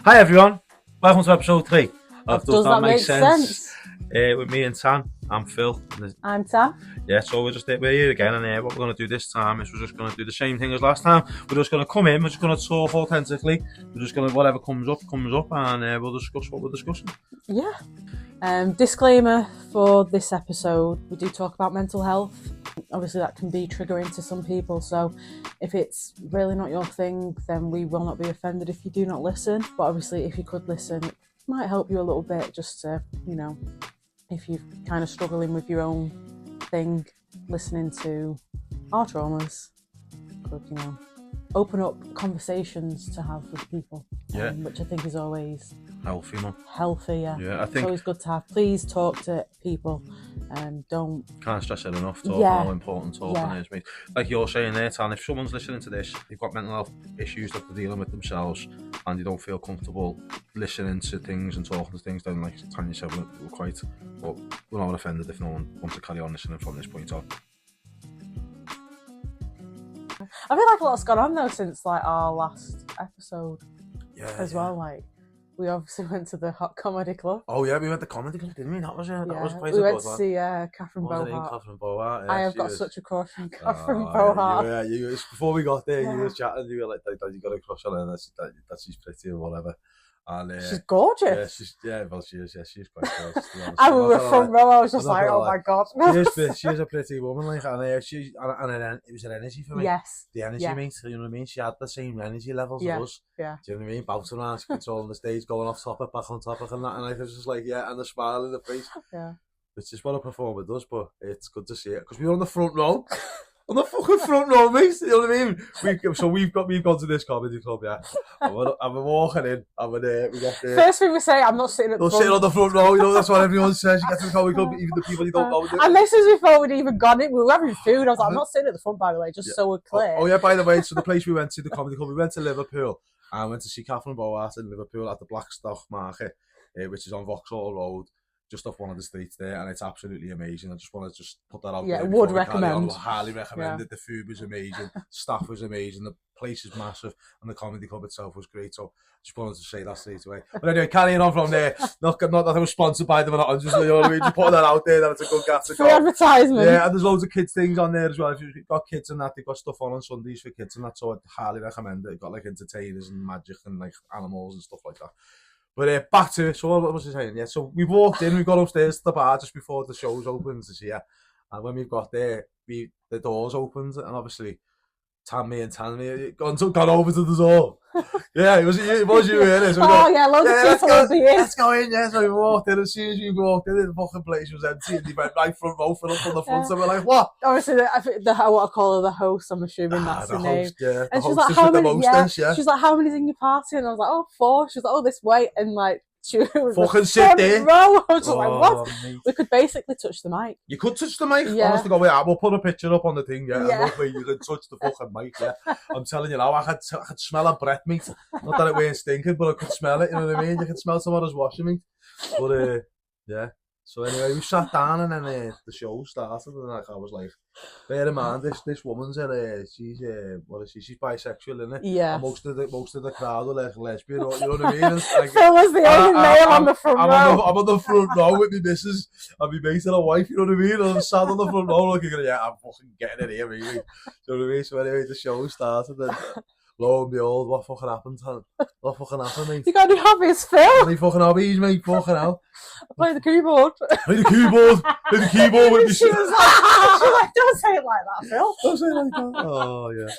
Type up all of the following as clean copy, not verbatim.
Hi everyone, welcome to episode 3 of Does That Make Sense? With me and Tan. I'm Phil. I'm Tam. Yeah, so we're here again, and what we're going to do this time is we're just going to do the same thing as last time. We're just going to come in, we're just going to talk authentically, we're just going to, whatever comes up, and we'll discuss what we're discussing. Yeah. Disclaimer for this episode, we do talk about mental health. Obviously that can be triggering to some people, so if it's really not your thing, then we will not be offended if you do not listen. But obviously if you could listen, it might help you a little bit, just to, if you're kind of struggling with your own thing, listening to our traumas could, open up conversations to have with people. Yeah. Which I think is always Healthy, man. Healthy, yeah. Yeah, I think it's always good to have. Please talk to people. Can't stress it enough. How important talking is. Like you're saying there, Tan, if someone's listening to this, they've got mental health issues that they're dealing with themselves, and they don't feel comfortable listening to things and talking to things, then like Tanya said, we're quite, but we're not offended if no one wants to carry on listening from this point on. I feel like a lot's gone on though since like our last episode. Well. Like we obviously went to the Hot Comedy Club. Oh yeah, we went to Comedy Club, didn't we? That was quite we went to see Catherine Bohart. I have got such a crush on Catherine Bohart. Yeah, before we got there, you were chatting. You were like, "You got a crush on her? That she's pretty or whatever." And she's gorgeous. She is. Yeah, she's quite gorgeous. And we were front row. I was just like, "Oh my god!" She is a pretty woman, like, and it was her energy for me. Yes, the energy, mate. You know what I mean? She had the same energy levels as us. Yeah. Do you know what I mean? Bouncing around, controlling the stage, going off topic, back on topic, and that. And I was just like, and the smile in the face. Yeah. It's just what a performer does, but it's good to see it because we were on the front row. On the fucking front row, mate. You know what I mean? We've gone to this comedy club, yeah. And we're walking in, and we get there. First thing we say, I'm not sitting at the front. Sitting on the front row, that's what everyone says. You get to the comedy club, even the people you don't know. And this is before we'd even gone in. We were having food. I was like, I'm not sitting at the front, by the way, just so we're clear. Oh yeah, by the way, so the place we went to, the comedy club, we went to Liverpool. And went to see Catherine Bohart in Liverpool at the BlackStock market, which is on Vauxhall Road, just off one of the streets there, and it's absolutely amazing. I just want to put that out there. Yeah, would recommend. Highly recommend it. The food was amazing, staff was amazing, the place is massive, and the comedy club itself was great. So just wanted to say that straight away. But anyway, carrying on from there, not that I was sponsored by them or not, just, just putting that out there that it's a good gas to go. Free advertisement. Yeah, and there's loads of kids things on there as well. If you've got kids and that, they've got stuff on Sundays for kids and that, so I'd highly recommend it. They've got like entertainers and magic and like animals and stuff like that. But back to it. So what was I saying? Yeah, so we walked in, we got upstairs to the bar just before the shows opened this year. And when we got there, the doors opened, and obviously Tammy gone over to the door. Yeah, it was you here. So loads of people over here. Let's go in, yeah. So we walked in, as soon as we walked in, the fucking place was empty, and they went right front row for us on the front, so we're like, what? Obviously, I think what I call her, the host, I'm assuming that's the name. Host, yeah. And she's like, how many, she's like, how many's in your party? And I was like, 4. She's like, this way, and like, she was fucking sit there. Row. I was just like, what? Mate. We could basically touch the mic. You could touch the mic? Yeah. Honestly, we'll put a picture up on the thing, yeah. You could touch the fucking mic, yeah. I'm telling you now, I could smell a breath, mate. Not that it weren't stinking, but I could smell it, you know what I mean? You could smell someone's washing, mate. But, yeah. So anyway, we sat down, and then the show started, and like, I was like, bear in mind, this woman's she's she's bisexual, isn't it? Yeah. And most of the crowd are like lesbian, you know what I mean? Like, Phil was the only male on the front row. I'm on the front row with my missus and my mate and a wife, you know what I mean? And I'm sat on the front row looking at I'm fucking getting it here, really. You know what I mean? So anyway, the show started, and lo and behold, what fucking happened, Tan? What fucking happened, mate? You got any hobbies, Phil? Any fucking hobbies, mate? Fucking hell. I play the keyboard. Play the keyboard with me. She was like, don't say it like that, Phil. Don't say it like that. Oh, yeah.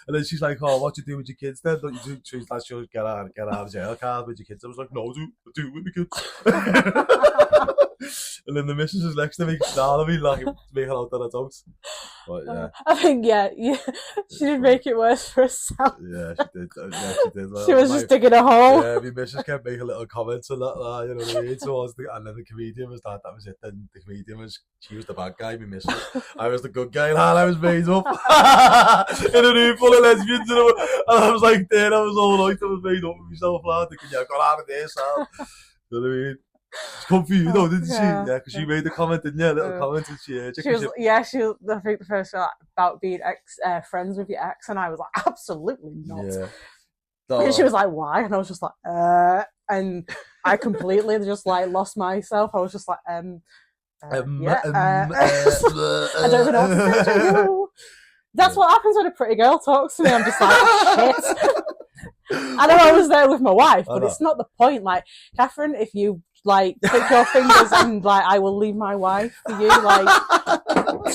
And then she's like, what do you do with your kids then? Don't you do? She's like, she'll get out of jail card with your kids. I was like, no, I do with my kids. And then the missus is next to me, snarling me, like, making out that I don't. But, yeah. I think, she did make it worse for herself. Yeah, she did. She did. She was just digging a hole. Yeah, my missus kept making little comments and that, you know what I mean? So and then the comedian was that was it. Then the comedian she was the bad guy, my missus. I was the good guy, and I was made up. In a room full of lesbians, and I was like, there, I was all right, I was made up with myself, lad. Thinking, I got out of there, Sal. You know what I mean? It's come for you though, didn't she? Yeah, because she made a comment, didn't you? A little comment, and she was, I think the first about being friends with your ex, and I was like, absolutely not. Yeah. And she was like, why? And I was just like, and I completely just like lost myself. I was just like, I don't even know what to say to you. That's what happens when a pretty girl talks to me. I'm just like, shit. I know I was there with my wife, but it's not the point. Like, Catherine, if you like click your fingers and like, I will leave my wife for you like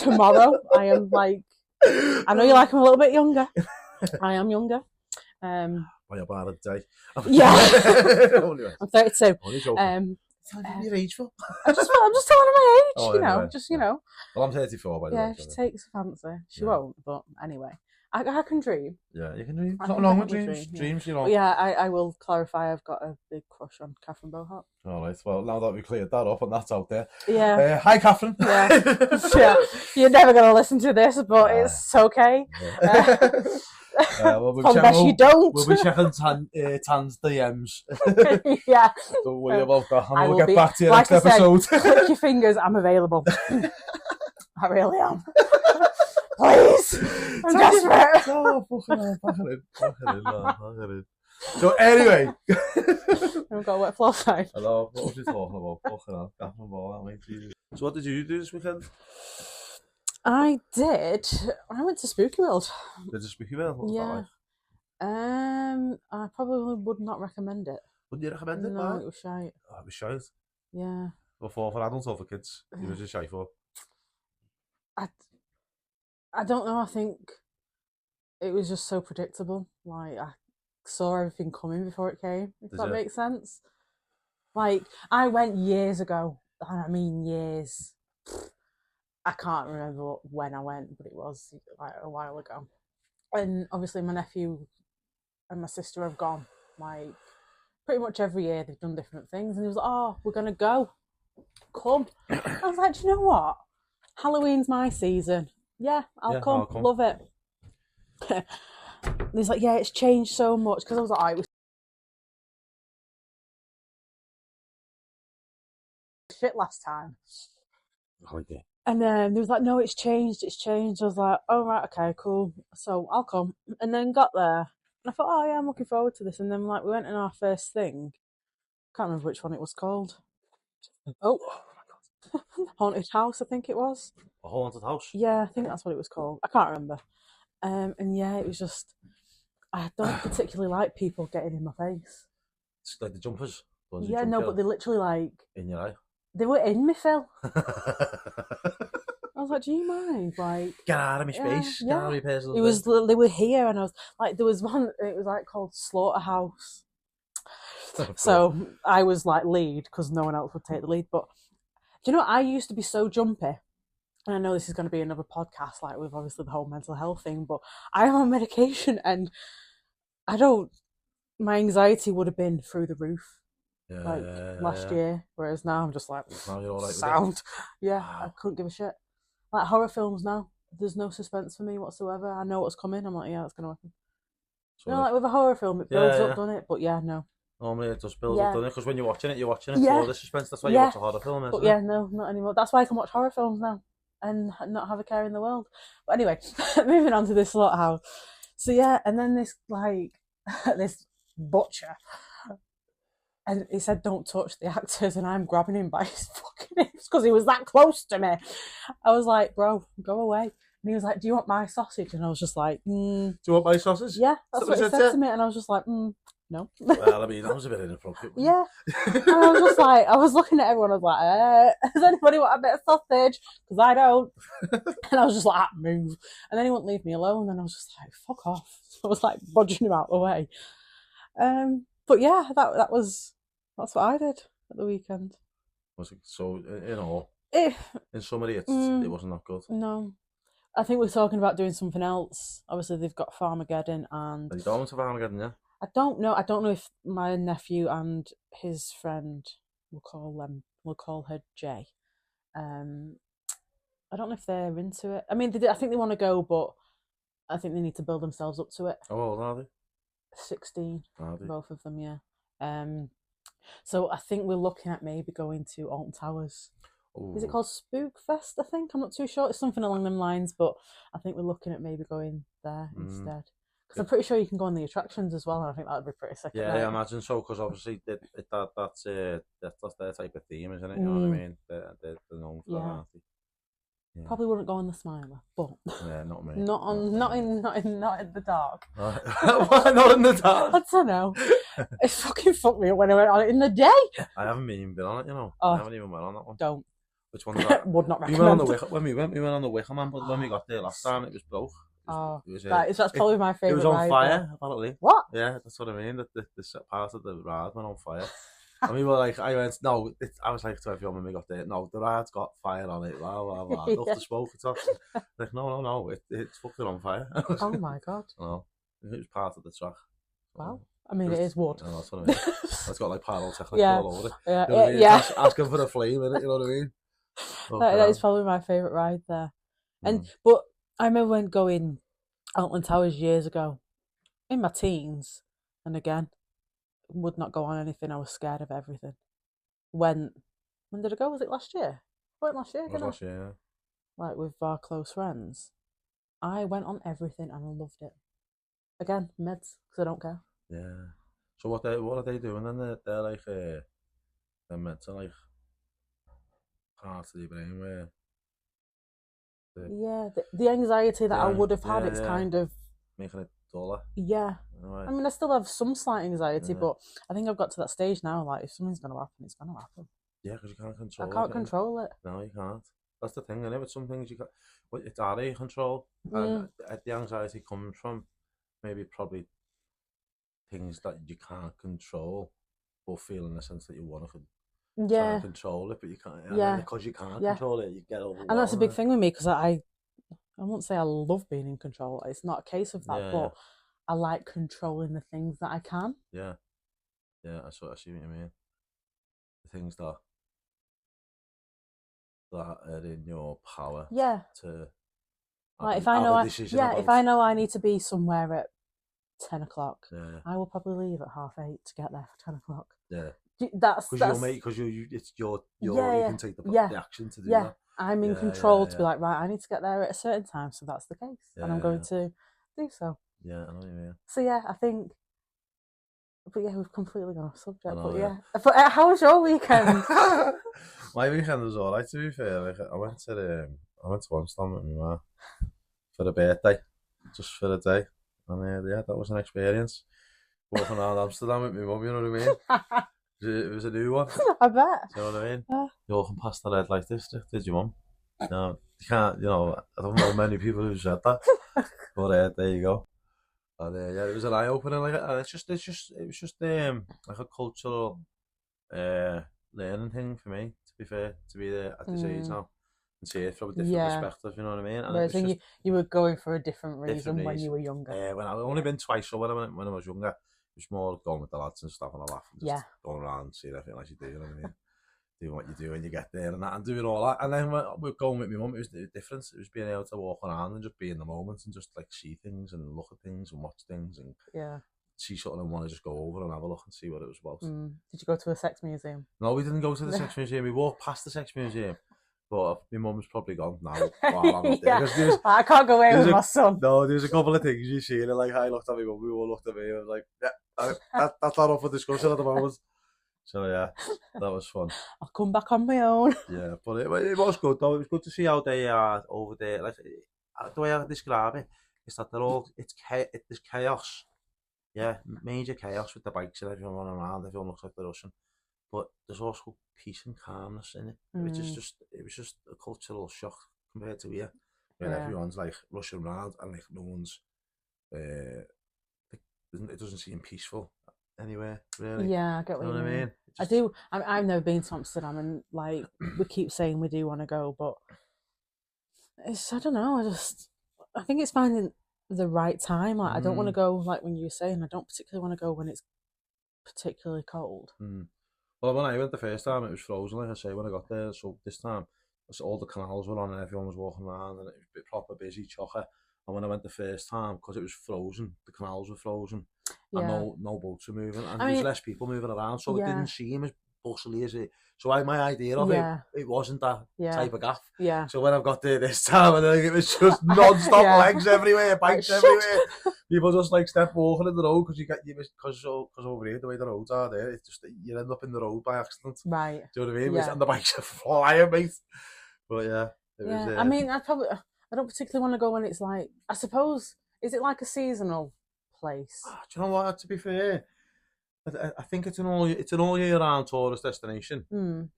tomorrow. I am like, I know you like him a little bit younger. I am younger. By about a day. Yeah. I'm 32. Your age for? I'm just telling her my age, anyway, you know. Well, I'm 34 by the way. Yeah, if she takes a fancy. She won't, but anyway. I can dream. Yeah, you can dream. There's nothing wrong with dreams. Dreams, you know. But yeah, I will clarify I've got a big crush on Catherine Bohart. Alright, well, now that we've cleared that up and that's out there. Yeah. Hi, Catherine. Yeah. You're never going to listen to this, but it's okay. We'll you don't. We'll be checking Tan's DMs. Yeah. Don't worry about that. And we'll get back to you next episode. Click your fingers, I'm available. I really am. Please. I'm desperate. Oh, fucking in. So anyway. I've got a wet floor sign. I know, what was you talking about? Fucking hell, Catherine Bohart, So what did you do this weekend? I went to Spooky World. Did you Spooky World? What was that like? I probably would not recommend it. Wouldn't you recommend it? No, it was shite. Oh, it was shite? Yeah. For adults or for kids? You were just shite for? I don't know, I think it was just so predictable. Like, I saw everything coming before it came, if that makes sense. Like, I went years ago, and I mean years. I can't remember when I went, but it was like a while ago. And obviously my nephew and my sister have gone, like, pretty much every year they've done different things. And he was like, oh, we're going to go. Come. I was like, do you know what? Halloween's my season. Yeah, I'll come. Love it. And he's like, yeah, it's changed so much. Because I was like, oh, it was shit last time. Oh, yeah. And then he was like, no, it's changed. I was like, oh, right, okay, cool. So I'll come. And then got there. And I thought, oh, yeah, I'm looking forward to this. And then, like, we went in our first thing. Can't remember which one it was called. Oh, my God. Haunted House, I think it was. A haunted house? Yeah, I think that's what it was called. I can't remember. And yeah, it was just, I don't particularly like people getting in my face. It's like the jumpers? Yeah, no, but they literally, like... In your eye? They were in me, Phil. I was like, do you mind? Like, get out of my space. Yeah. Get out of my personal It was, they were here, and I was like, there was one, it was like called Slaughterhouse. So I was like lead, because no one else would take the lead. But do you know, I used to be so jumpy. And I know this is going to be another podcast, like with obviously the whole mental health thing, but I am on medication, and my anxiety would have been through the roof. Last year, whereas now I'm just like, now you're all right sound. Yeah, I couldn't give a shit. Like horror films now, there's no suspense for me whatsoever. I know what's coming. I'm like, yeah, it's gonna happen. So you know, like with a horror film, it builds up, doesn't it? But yeah, no. Normally it just builds up, doesn't it? Because when you're watching it yeah. for the suspense. That's why you watch a horror film, isn't but yeah, no, not anymore. That's why I can watch horror films now and not have a care in the world. But anyway, moving on to this slaughterhouse. So yeah, and then this like this butcher. And he said, don't touch the actors, and I'm grabbing him by his fucking hips because he was that close to me. I was like, bro, go away. And he was like, do you want my sausage? And I was just like, Do you want my sausage? Yeah, that's what he said to me. And I was just like, no. Well, I mean, that was a bit inappropriate. Yeah. And I was just like, I was looking at everyone, I was like, does anybody want a bit of sausage? Because I don't. And I was just like, move. And then he wouldn't leave me alone. And I was just like, fuck off. So I was like, budging him out of the way. But yeah, that's what I did at the weekend. Was it so? In all, in summary, it wasn't that good. No, I think we're talking about doing something else. Obviously, they've got Farmageddon, and are you going to Farmageddon? Yeah. I don't know. I don't know if my nephew and his friend, we'll call her Jay. I don't know if they're into it. I mean, I think they want to go, but I think they need to build themselves up to it. How old are they? 16, Are they? Both of them, yeah. So I think we're looking at maybe going to Alton Towers. Ooh. Is it called Spook Fest, I think? I'm not too sure. It's something along them lines, but I think we're looking at maybe going there instead. Because I'm pretty sure you can go on the attractions as well, and I think that would be pretty sick. Yeah, I imagine so, because obviously that's their type of theme, isn't it? You know what I mean? They're known for that, aren't they? Yeah. Probably wouldn't go on the Smiler, but yeah, not me. not in the dark. Why not in the dark? I don't know. It fucking fucked me up when I went on it in the day. I haven't even been on it, you know. Oh, I haven't even went on that one. Don't. Which one's that? Would not recommend. We went on the Wicker, we went on the Wicker Man, but when we got there last time, it was broke. That's probably my favourite. It was on ride, fire, apparently. What? Yeah, that's what I mean. The part of the ride went on fire. And we were like, I went, no, I was like to everyone when we got there, no, the ride's got fire on it, blah, blah, blah. Off the smoke, it's off. Like, no, it's fucking on fire. Oh my God. No, it was part of the track. Wow. I mean, it is wood. No, that's what I mean. It's got like pyrotechnics all over it. Yeah, you know yeah. Asking for a flame in it, you know what I mean? That is probably my favourite ride there. But I remember when going Outland Towers years ago, in my teens, and again, would not go on anything. I was scared of everything. When did I go? Was it last year? I went last year, didn't I? Last year, yeah. Like with our close friends. I went on everything and I loved it. Again, meds, because I don't care. Yeah. So what are they doing? And they're like they're meant to like parts of your brain where the anxiety that I would have had, it's kind of making it duller. Yeah. Right. I mean, I still have some slight anxiety, but I think I've got to that stage now. Like, if something's going to happen, it's going to happen. Yeah, because you can't control it. I can't control it. No, you can't. That's the thing, isn't it? With some things you can't. Well, it's out of your control, and the anxiety comes from probably things that you can't control, or feel in the sense that you want to try and control it, but you can't. And because you can't control it, you get overwhelmed. And that's a big thing with me, because I won't say I love being in control. It's not a case of that, but I like controlling the things that I can. Yeah, I see what you mean. The things that are in your power. Yeah. To like if I know I need to be somewhere at 10 o'clock, I will probably leave at 8:30 to get there for 10 o'clock. Yeah. That's because it's your you can take the action to do that. I'm in control to be like, right, I need to get there at a certain time, so that's the case, and I'm going to do so. Yeah, I know what you mean. So yeah, I think, but yeah, we've completely gone off subject. But how was your weekend? My weekend was alright, to be fair. Like, I went to Amsterdam with my mum for a birthday, just for a day, and that was an experience. Walking around Amsterdam with my mum, you know what I mean? It was a new one. I bet. You know what I mean? You're walking past the red light district, did your mum? No, you can't. I don't know many people who said that, but there you go. And it was an eye opener. Like, and it was just like a cultural learning thing for me. To be fair, to be there at this age now and see it from a different perspective. You know what I mean? And whereas you were going for a different reason when you were younger. When I've only been twice, so when I was younger, it was more going with the lads and stuff, and a laugh and just going around and seeing everything like you do. You know what I mean? Doing what you do when you get there and that, and doing all that. And then when we were going with my mum, it was the difference. It was being able to walk around and just be in the moment and just like see things and look at things and watch things and see something and want to just go over and have a look and see what it was about. Did you go to a sex museum? No, we didn't go to the sex museum. We walked past the sex museum, but my mum's probably gone now while I'm up there. I can't go away with my son. No, there's a couple of things you see, and like I looked at me, but we all looked at me. I was like, that's not up for discussion at the moment. So yeah, that was fun. I'll come back on my own. Yeah, but it was good though. It was good to see how they are over there. Like the way I describe it is that there's chaos. Yeah, major chaos with the bikes and everyone running around. Everyone looks like they're rushing, but there's also peace and calmness in it. Which is it was just a cultural shock compared to here, where everyone's like rushing around and like no one's. It doesn't seem peaceful anywhere, really. Yeah, I get what you mean. I do. I've never been to Amsterdam, and like we keep saying we do want to go, but I don't know. I think it's finding the right time. Like I don't want to go like when you were saying. I don't particularly want to go when it's particularly cold. Well, when I went the first time, it was frozen. Like I say, when I got there, so this time, all the canals were on and everyone was walking around, and it was a bit proper busy, chocker. And when I went the first time, because it was frozen, the canals were frozen, and no boats were moving, and there was less people moving around, so it didn't seem as bustly as it. So my idea of it wasn't that type of gaff. Yeah. So when I've got there this time, and it was just non-stop legs everywhere, bikes everywhere. People just like step walking in the road because over here the way the roads are there, it's just you end up in the road by accident. Right. Do you know what I mean? Yeah. And the bikes are flying, mate. But yeah. I mean, I don't particularly want to go when it's like, I suppose, is it like a seasonal place? Do you know what? To be fair, I think it's an all year round tourist destination.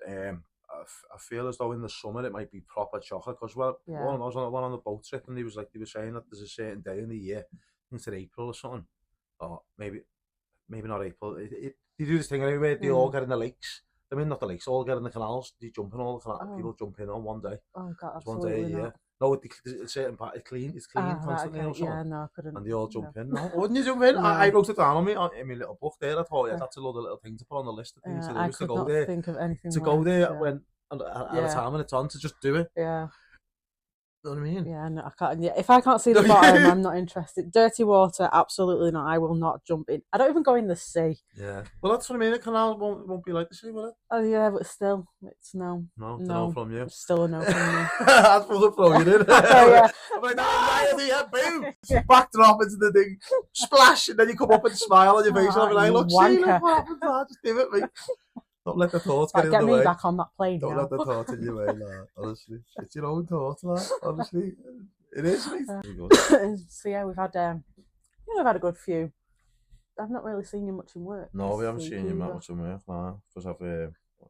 I feel as though in the summer it might be proper chocolate because I was on the boat trip and they were saying that there's a certain day in the year, I think it's in April or something, or maybe not April. They do this thing anyway. They all get in the lakes. I mean, not the lakes. All get in the canals. They jump in all the canals. People jump in on one day. Oh God, it's one day a year. No, it's a certain part. It's clean constantly. Right, okay. Yeah, no, I couldn't. And they all jump in. No, wouldn't you jump in? No. I wrote it down in my little book there. I thought, that's another little thing to put on the list of things to do. I could not think of anything. To go there when at a time when it's on, to just do it. Yeah. You know what I mean? Yeah, no, I can't. Yeah, if I can't see the bottom, I'm not interested. Dirty water, absolutely not. I will not jump in. I don't even go in the sea. Yeah. Well, that's what I mean. The canal won't be like the sea, will it? Oh yeah, but still, it's no. No from you. It's still a no from me. That's for the throw you did. Yeah. I'm like, boom! Backdrop into the thing, splash, and then you come up and smile on your face. And I'm like, look, see, look what happens. Just do it, mate. Don't let the thoughts get in the way. Get me back on that plane. Don't let the thoughts in your way, lad. Honestly, it's your own thoughts, lad. Honestly, it is. So yeah, we've had a good few. I've not really seen you much in work. No, we haven't seen you much in work, no. Because what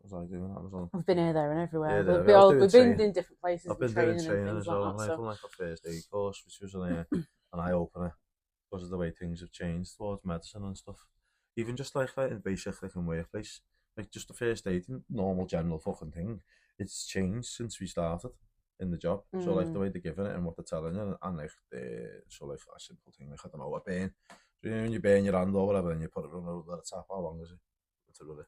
was I doing? I've been here, there, and everywhere. Yeah, we've been in different places. I've been doing training as well. I've done like a first aid course, which was an eye opener because of the way things have changed towards medicine and stuff. Even just like in basic like in workplace. Like just the first aid, normal general fucking thing. It's changed since we started in the job. So like the way they're giving it and what they're telling you, and like so like a simple thing like I don't know, a burn. So when you burn your hand or whatever, and you put it on the tap. How long is it? What's it really?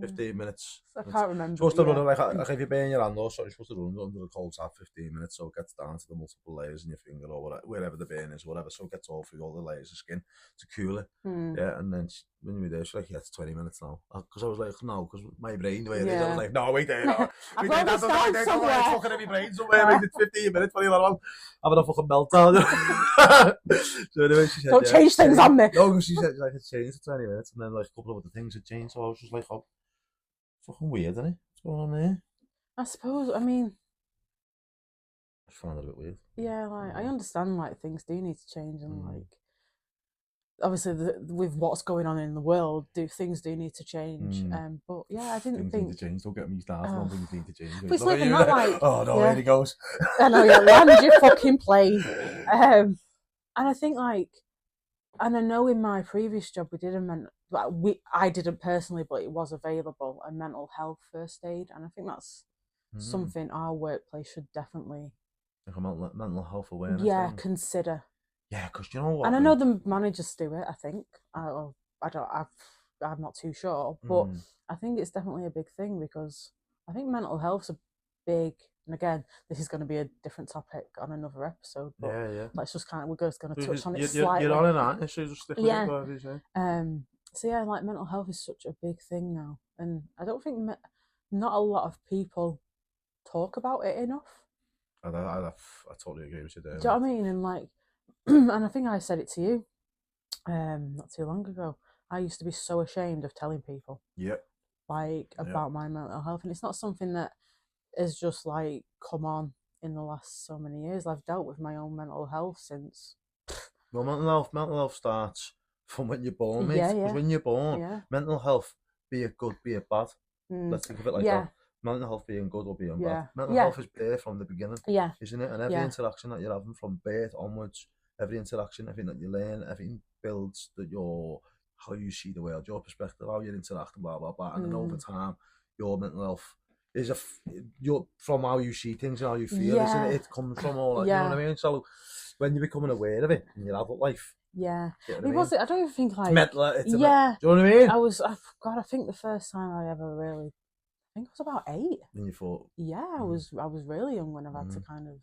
15 minutes. I can't remember. Supposed to run it like if you burn your hand or so, you're supposed to run it under the cold tap 15 minutes so it gets down to the multiple layers in your finger or wherever the burn is, whatever, so it gets all through all the layers of skin to cool it. Yeah, and then when you were there, she's like, it's 20 minutes now. Because I was like, no, because my brain, the way it is, I was like, no, wait there, no. Wait there, that's not it's fucking in my brain somewhere, like it's 15 minutes, 20 minutes, having a fucking meltdown. So anyway, she said, don't change things on me. No, because she said, like, it's changed to 20 minutes, and then like a couple of other things had changed, so I was just like, oh, fucking weird, isn't it? What's going on there? I suppose, I mean, I just found it a bit weird. Yeah, like, I understand, like, things do need to change, and like, obviously, with what's going on in the world, things do need to change. But yeah, I didn't think things need to change. Don't get me started on things need to change. It's like not like, oh no, here he goes. I know, yeah, land your fucking plane. And I think like, and I know in my previous job we did I didn't personally, but it was available, a mental health first aid, and I think that's something our workplace should definitely like a mental health awareness. Yeah, consider. Yeah, because you know what? And I know the managers do it. I think I'm not too sure, but I think it's definitely a big thing because I think mental health's a big. And again, this is going to be a different topic on another episode. But let's just we're just going to touch on it slightly. You're on it, aren't you? So just stick with it. So yeah, like mental health is such a big thing now, and I don't think not a lot of people talk about it enough. I totally agree with you there. Do you know what I mean? And like, and I think I said it to you, not too long ago. I used to be so ashamed of telling people, about my mental health, and it's not something that has just like come on in the last so many years. I've dealt with my own mental health since. Well, mental health starts from when you're born, mate. Because when you're born, mental health, be it good, be it bad. Let's think of it like that. Mental health being good or being bad. Mental health is there from the beginning, isn't it? And every interaction that you're having from birth onwards, every interaction, everything that you learn, everything builds how you see the world, your perspective, how you interact, and blah blah blah. And then over time, your mental health is from how you see things and how you feel, isn't it? It comes from all that. You know what I mean? So when you're becoming aware of it in your adult life. Yeah, it wasn't. I don't even think like. Do you know what I mean? I think the first time I ever really, I think I was about 8. And you thought? Yeah, I was really young when I've had to kind of,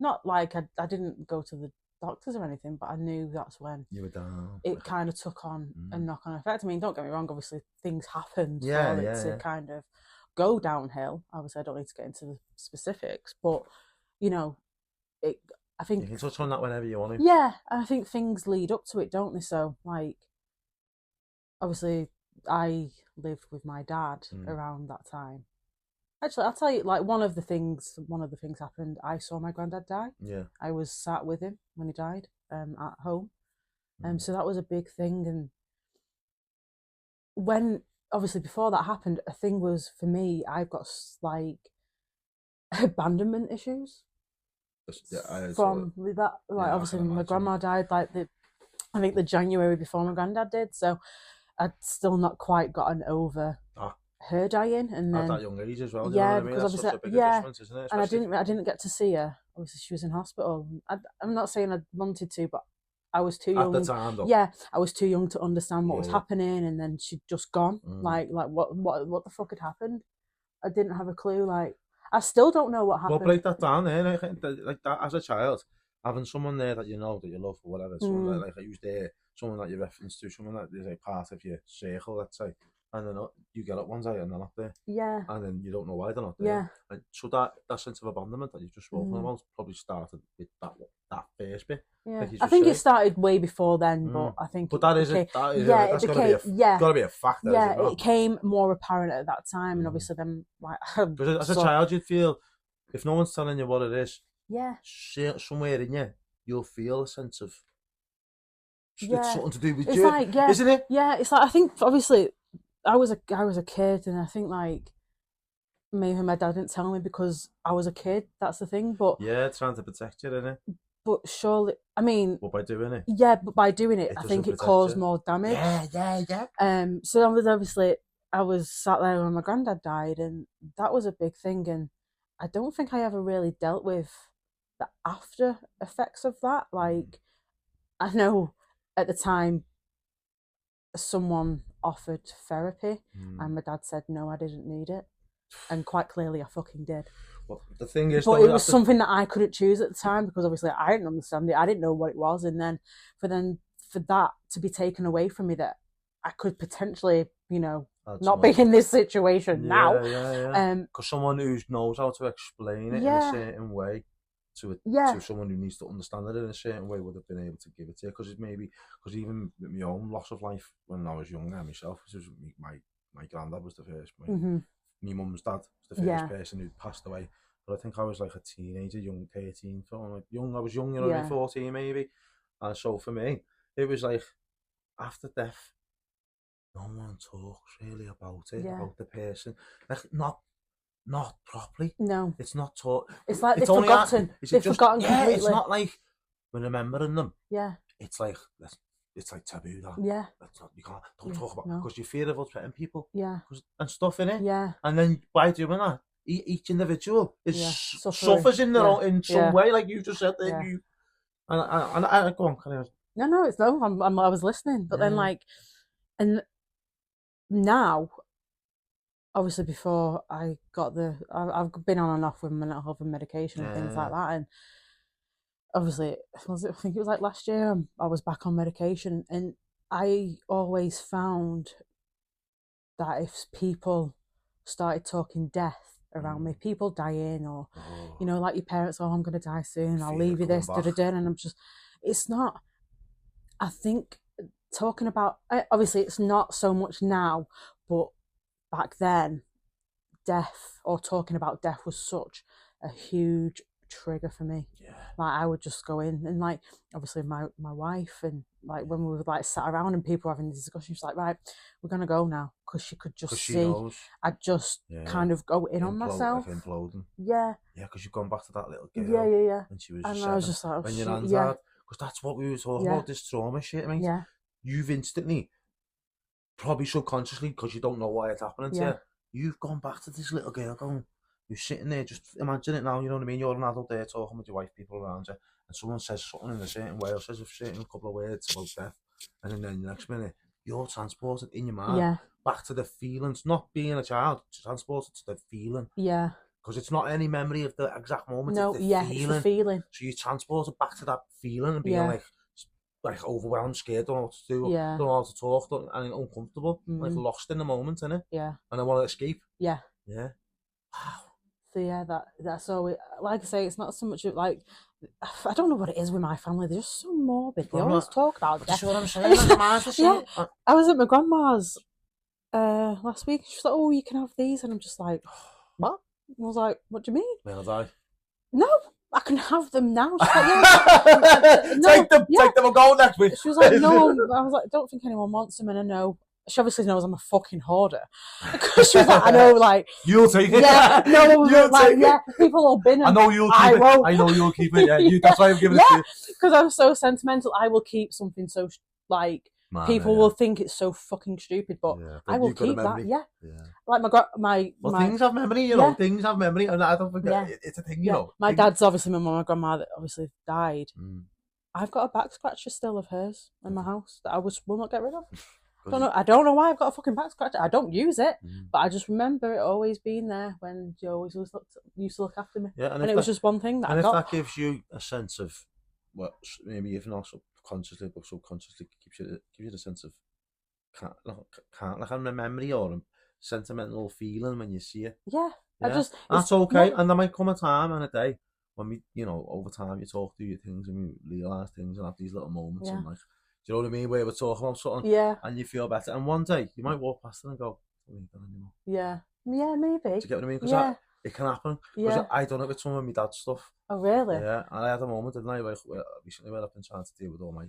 not like I didn't go to the doctors or anything, but I knew that's when You were down. it kind of took on a knock-on effect. I mean, don't get me wrong, obviously things happened for it to kind of go downhill. Obviously, I don't need to get into the specifics, but, you know, I think... You can touch on that whenever you want to. Yeah, I think things lead up to it, don't they? So, like, obviously, I lived with my dad around that time. Actually, I'll tell you, like, one of the things happened. I saw my granddad die. Yeah. I was sat with him when he died at home. So that was a big thing. And when, obviously, before that happened, a thing was, for me, I've got, like, abandonment issues. From that, like, obviously, my grandma died, like, I think the January before my granddad did. So I'd still not quite gotten over her dying, and then at that young age as well. Yeah, you know what I mean? because That's obviously, such a big difference, isn't it? And I didn't get to see her. Obviously, she was in hospital. I'm not saying I wanted to, but I was too young. At the time, though. Yeah, I was too young to understand what was happening, and then she'd just gone. Like what the fuck had happened? I didn't have a clue. Like, I still don't know what happened. Well, break that down there. Like that as a child, having someone there that you know, that you love, or whatever, someone like who's there, someone that you reference to, someone that is a part of your circle, let's say, and then you get up one day and they're not there. Yeah. And then you don't know why they're not there. Yeah. And so that sense of abandonment that you've just spoken about probably started with that first bit. Yeah. Like I think it started way before then, but I think. But that's gotta be a factor. Yeah, it became more apparent at that time, and obviously then, like, because as a child, you'd feel, if no one's telling you what it is, somewhere in you, you'll feel a sense of it's something to do with you, like, isn't it? Yeah, it's like, I think obviously I was a kid, and I think, like, maybe my dad didn't tell me because I was a kid. That's the thing, but it's trying to protect you, isn't it? But surely, I mean, by doing it, but by doing it, I think it caused more damage. Yeah. So I was sat there when my granddad died, and that was a big thing, and I don't think I ever really dealt with the after effects of that. Like, I know at the time someone offered therapy, and my dad said no, I didn't need it, and quite clearly I fucking did. Well, the thing is, but it was something that I couldn't choose at the time, because obviously I didn't understand it. I didn't know what it was, and then for that to be taken away from me, that I could potentially, not be in this situation now. Because someone who knows how to explain it in a certain way to someone who needs to understand it in a certain way would have been able to give it to you. Because even with my own loss of life when I was younger myself, my granddad was the first. My mum's dad was the first person who passed away. But I think I was like a teenager, young 13, I was young, 14 maybe. And so for me, it was like, after death, no one talks really about it, about the person. Like, not properly. No. It's not taught. It's like they've forgotten. They've forgotten completely. It's not like we're remembering them. Yeah. It's like taboo, that. Yeah. Don't talk about it, because you fear of upsetting people. Yeah. And stuff, in it. Yeah. And then by doing that, each individual suffers in their own, in some way, like you just said. And go on, carry on. No, it's no. I was listening, but then, like, and now, obviously, before I got I've been on and off with mental health and medication and things like that, and obviously, I think it was like last year, I was back on medication, and I always found that if people started talking death around me, people dying, or like your parents, I'm going to die soon, I'll leave you this, and I'm just, it's not. I think talking about, obviously it's not so much now, but back then, death, or talking about death, was such a huge trigger for me. Like, I would just go in, and, like, obviously my wife, and, like, when we were, like, sat around and people were having this discussion, she's like, right, we're gonna go now, because she could just see I'd just kind of go in on myself. Like imploding. Because you've gone back to that little girl. Yeah. And she was and just I was just like, when your hands hard, because that's what we were talking about, this trauma shit. I mean, you've instantly, probably subconsciously, because you don't know why it's happening to you, you've gone back to this little girl going, you're sitting there, just imagine it now, you know what I mean? You're an adult there talking with your wife, people around you, and someone says something in a certain way, or says a certain couple of words about death, and then the next minute, you're transported in your mind back to the feelings, not being a child, transported to the feeling. Yeah. because it's not any memory of the exact moment. No, it's the yeah, feeling. it's the feeling. So you transport it back to that feeling and being like overwhelmed, scared, don't know what to do, don't know how to talk, and uncomfortable, like lost in the moment, innit? Yeah. And I want to escape. Yeah. Yeah. Wow. So yeah, that's all. Like I say, it's not so much of like, I don't know what it is with my family. They're just so morbid. They always talk about death. That's what I'm saying. Yeah. I was at my grandma's last week. She's like, "Oh, you can have these," and I'm just like, "What?" I was like, "What do you mean?" May I die? No, I can have them now. She's like, no, take them and go next week. She was like, "No," I was like, "I don't think anyone wants them," and I know. She obviously knows I'm a fucking hoarder. Because she was like, I know, like... You'll take it. Yeah, no, you'll like, take yeah, people will bin them. I know you'll keep it. Won't. I know you'll keep it, yeah. That's why I'm giving it to you. Because I'm so sentimental. I will keep something so, like... People will think it's so fucking stupid, but I will keep that, yeah. Like my things have memory, you know, things have memory, and I don't forget, it's a thing, you know. My dad's obviously my mum and grandma that obviously died. I've got a back scratcher still of hers in my house that I will not get rid of. I don't know why I've got a fucking back scratcher. I don't use it, but I just remember it always being there when Joe always used to look after me. Yeah, and it was just one thing that I got. And if that gives you a sense of, well, maybe if not subconsciously, but subconsciously gives you the sense of, like a memory or a sentimental feeling when you see it. Yeah. That's okay. And there might come a time and a day when we, you know, over time you talk through your things and you realise things and have these little moments and like, do you know what I mean? Where we're talking about something, and you feel better. And one day you might walk past it and go, "I don't need that anymore." Yeah, maybe. Do you get what I mean? Because it can happen. Because I done it with some of my dad's stuff. Oh, really? Yeah, and I had a moment, didn't I? Recently, where I've been trying to deal with all my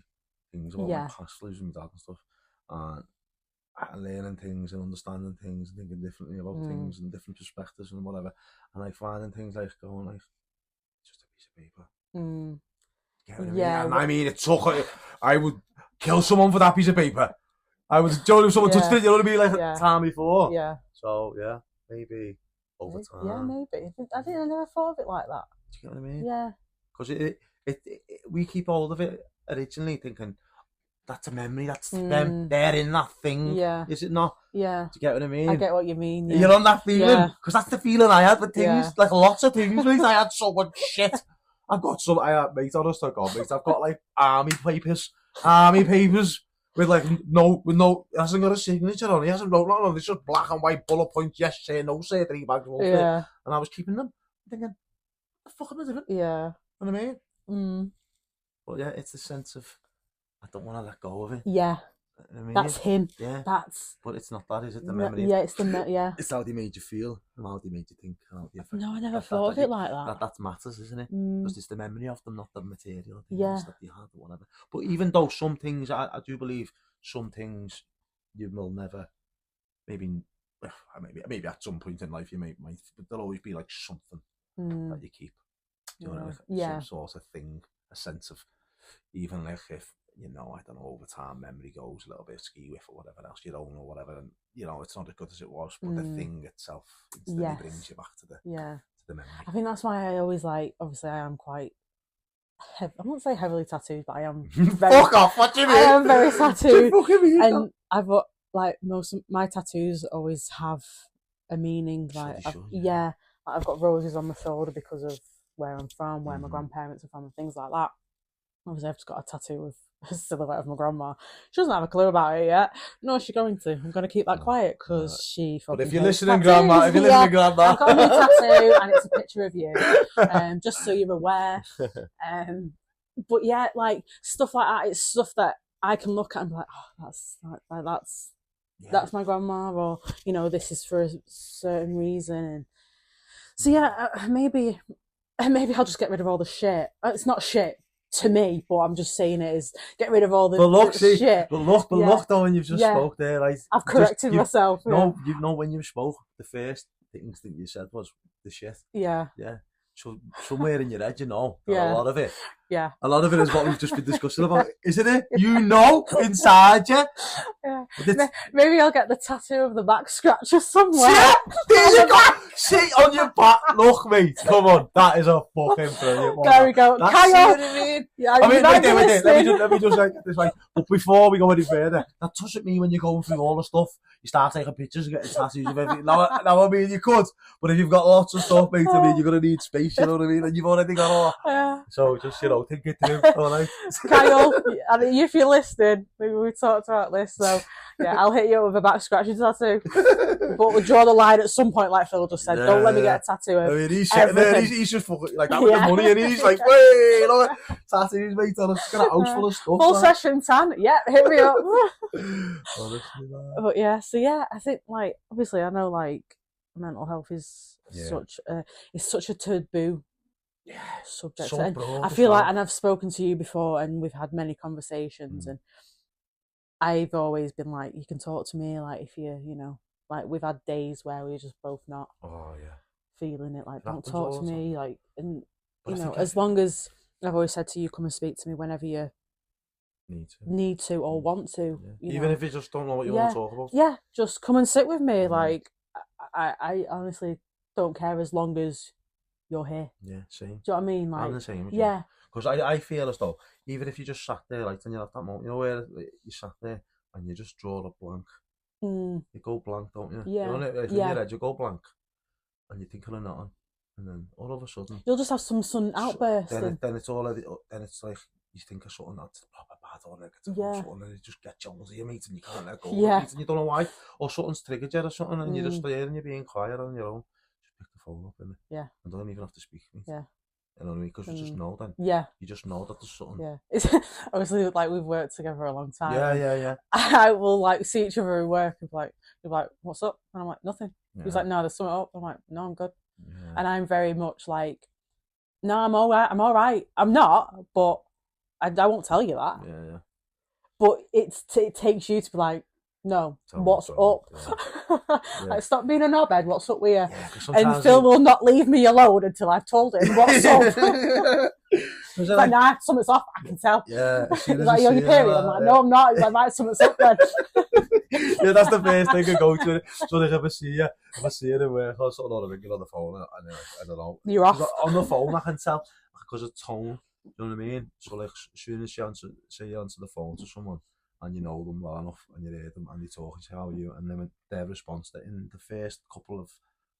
things about my past, losing my dad and stuff, and learning things and understanding things and thinking differently about things and different perspectives and whatever. And like finding things like going like, just a piece of paper. Get what I mean? And I mean, it took. I would kill someone for that piece of paper. I was Joe if someone touched it, you know what I mean, like a time before. Yeah. So maybe over time. Yeah, maybe. I never thought of it like that. Do you get what I mean? Yeah. Because we keep hold of it originally thinking that's a memory, that's them, they're in that thing. Yeah. Is it not? Yeah. Do you get what I mean? I get what you mean. Yeah. You're on that feeling because that's the feeling I had with things, like lots of things. I had so much shit. I've got mate, honest to God, mate, I've got like army papers with like no, it hasn't got a signature on it, hasn't wrote nothing on it, it's just black and white bullet points, yes, sir, no, sir, 3 bags of and I was keeping them, thinking, what the fuck am I doing? Yeah. You know what I mean? But yeah, it's the sense of, I don't want to let go of it. Yeah. You know what I mean? That's him. Yeah. But it's not that, is it? The memory. Yeah, it's It's how they made you feel, and how they made you think, how they affect. No, I never thought of it like that. That matters, isn't it? Because it's the memory of them, not the material things that they had or whatever. But even though some things, I do believe some things you will never, maybe at some point in life you might, but there'll always be like something that you keep. Do you know what I mean? Some sort of thing, a sense of, even like if, you know, I don't know, over time memory goes a little bit ski-whiff or whatever else, you don't know, whatever, and you know, it's not as good as it was, but the thing itself instantly brings you back to the memory. I think that's why I always like, obviously I am quite, I won't say heavily tattooed, but I am fuck off, what do you mean? I am very tattooed, and I've got, like, most of my tattoos always have a meaning, like, I've got roses on my shoulder because of where I'm from, where my grandparents are from and things like that. Obviously I've just got a tattoo with a silhouette of my grandma. She doesn't have a clue about it yet. No, she's going to. I'm going to keep that quiet because she fucking. But if you're listening, Grandma, Grandma, I've got a new tattoo and it's a picture of you, just so you're aware. But yeah, like stuff like that. It's stuff that I can look at and be like, oh, that's my grandma, or you know, this is for a certain reason. And so yeah, maybe I'll just get rid of all the shit. It's not shit to me, but I'm just saying it is get rid of all the shit. But look, though, when you've just spoke there, like I've corrected myself. No, you know, when you spoke, the first things that you said was the shit. Yeah. So somewhere in your head, you know, a lot of it Yeah. A lot of it is what we've just been discussing about, isn't it? You know, inside you. Yeah. But Maybe I'll get the tattoo of the back scratcher somewhere. yeah, there you go. See on your back. Look, mate. Come on, that is a fucking brilliant one. There we go. That's Kyle. what I mean. Yeah, I mean, wait, listening. let me just like this way. But before we go any further, that doesn't mean when you're going through all the stuff, you start taking pictures and getting tattoos of everything. Now, I mean, you could, but if you've got lots of stuff, mate, I mean, you're gonna need space. You know what I mean? And you've already got all. Yeah. So just think it through. All right. Kyle, I mean, if you're listening, we talked about this, so yeah, I'll hit you up with a back scratching tattoo. But we'll draw the line at some point, like Phil just said. Don't let me get a tattoo of. I mean, he's sitting there, everything. he's just fucking like that with the money, and he's like, wait, look, tattoos, mate, and it's got a house full of stuff. Full session tan, yeah, hit me up. Honestly, man. But yeah, so yeah, I think like obviously I know like mental health is such a taboo subject, So and broad, I feel like, and I've spoken to you before, and we've had many conversations, and I've always been like, you can talk to me, like if you know, like we've had days where we're just both not feeling it, like don't talk to me, like, and you know, as long as I've always said to you, come and speak to me whenever you need to or want to, even if you just don't know what you want to talk about. Yeah, just come and sit with me. Like I honestly don't care as long as you're here. Yeah, same. Do you know what I mean? Like, I'm the same as you. Yeah. Because I feel as though even if you just sat there, like, and you have that moment, you know, where you sat there and you just draw a blank. You go blank, don't you? Yeah. You know, if in your head you go blank and you're thinking of nothing, and then all of a sudden you'll just have some sudden outburst. Then it's all. Then it's like you think of something that's proper bad or negative or something, and it just gets hold of you, mate, and you can't let go. Yeah. And you don't know why, or something's triggered you or something, and you're just there and you're being quiet on your own. Just pick the phone up, innit? Yeah. And don't even have to speak, mate. Yeah. You know what I mean? Because you just know then. Yeah. You just know that there's something. Yeah. It's obviously like we've worked together a long time. Yeah. I will like see each other at work and be like, what's up? And I'm like, nothing. Yeah. He's like, no, there's something up. I'm like, no, I'm good. Yeah. And I'm very much like, no, I'm all right. I'm not, but I won't tell you that. Yeah. But it takes you to be like, no, what's up? Yeah. Like, stop being a knobhead, what's up with you? Yeah, and Phil will not leave me alone until I've told him what's up. He's like, nah, something's off, I can tell. Yeah. He's like, you're on your period? I'm like, no, I'm not. He's like, right, something's up then. Yeah, that's the first thing I go to. So if I see you in work or something, or I'm on the phone, and I don't know. You're off. On the phone, I can tell because of tone. You know what I mean? So like, as soon as you answer the phone to someone, and you know them well enough, and you hear them, and they talk and say, how are you? And then their response, that in the first couple of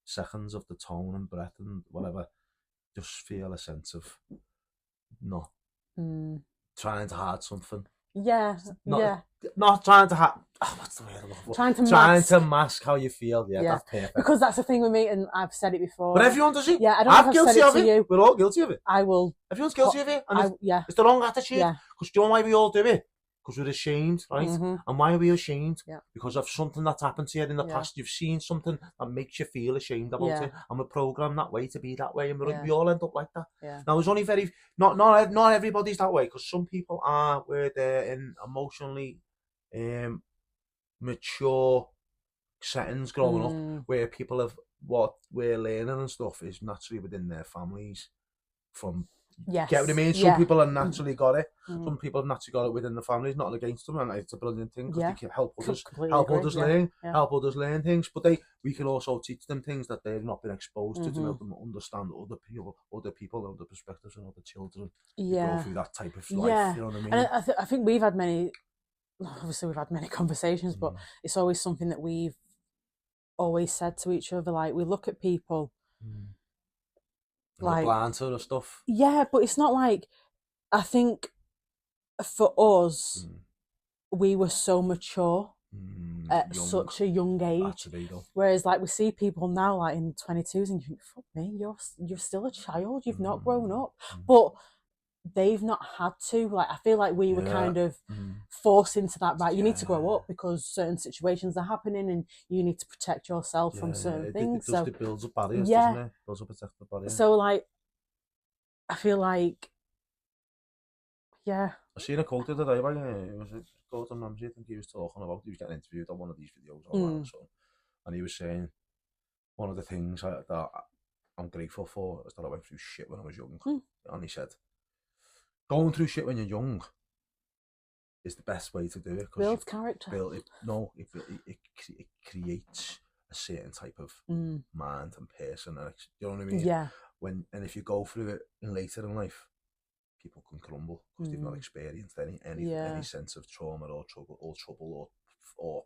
seconds of the tone and breath and whatever, just feel a sense of not trying to hide something. Yeah. Not trying to hide. Oh, what's the word? Trying to mask how you feel. Yeah, that's perfect. Because that's the thing with me, and I've said it before. But everyone does it. Yeah, I don't know if I've said it to you. We're all guilty of it. I will. Everyone's guilty of it. And it's the wrong attitude. Yeah. Because do you know why we all do it? Because we're ashamed, right? And why are we ashamed? Yeah. Because of something that's happened to you in the past. You've seen something that makes you feel ashamed about it, and we're programmed that way to be that way, and we all end up like that. Yeah. Now, there's only not everybody's that way, because some people are where they're in emotionally mature settings growing up, where people have what we're learning and stuff is naturally within their families from. Yes. Get what I mean? Some people have naturally got it. Some people have naturally got it within the families, not against them, and it's a brilliant thing because they can help others learn things. But we can also teach them things that they've not been exposed to help them understand other people, other perspectives, and other children. Yeah, go through that type of life. Yeah. You know what I mean? And I think we've had many conversations, but it's always something that we've always said to each other. Like, we look at people. Like blind sort of stuff. Yeah, but it's not like, I think for us, we were so mature at such a young age. Whereas like we see people now like in 22s and you think, fuck me, you're still a child, you've not grown up. But they've not had to. Like, I feel like we were kind of forced into that, right, you need to grow up because certain situations are happening and you need to protect yourself from certain things. It builds up barriers, doesn't it? It builds up protective barriers. So like, I feel like, I seen a quote the other day, it was Gordon Ramsay, I think he was talking about, he was getting interviewed on one of these videos and he was saying one of the things that I'm grateful for is that I went through shit when I was young. And he said, going through shit when you're young is the best way to do it. Builds character. It creates a certain type of mind and person. And you know what I mean? Yeah. And if you go through it later in life, people can crumble because they've not experienced any sense of trauma or trouble or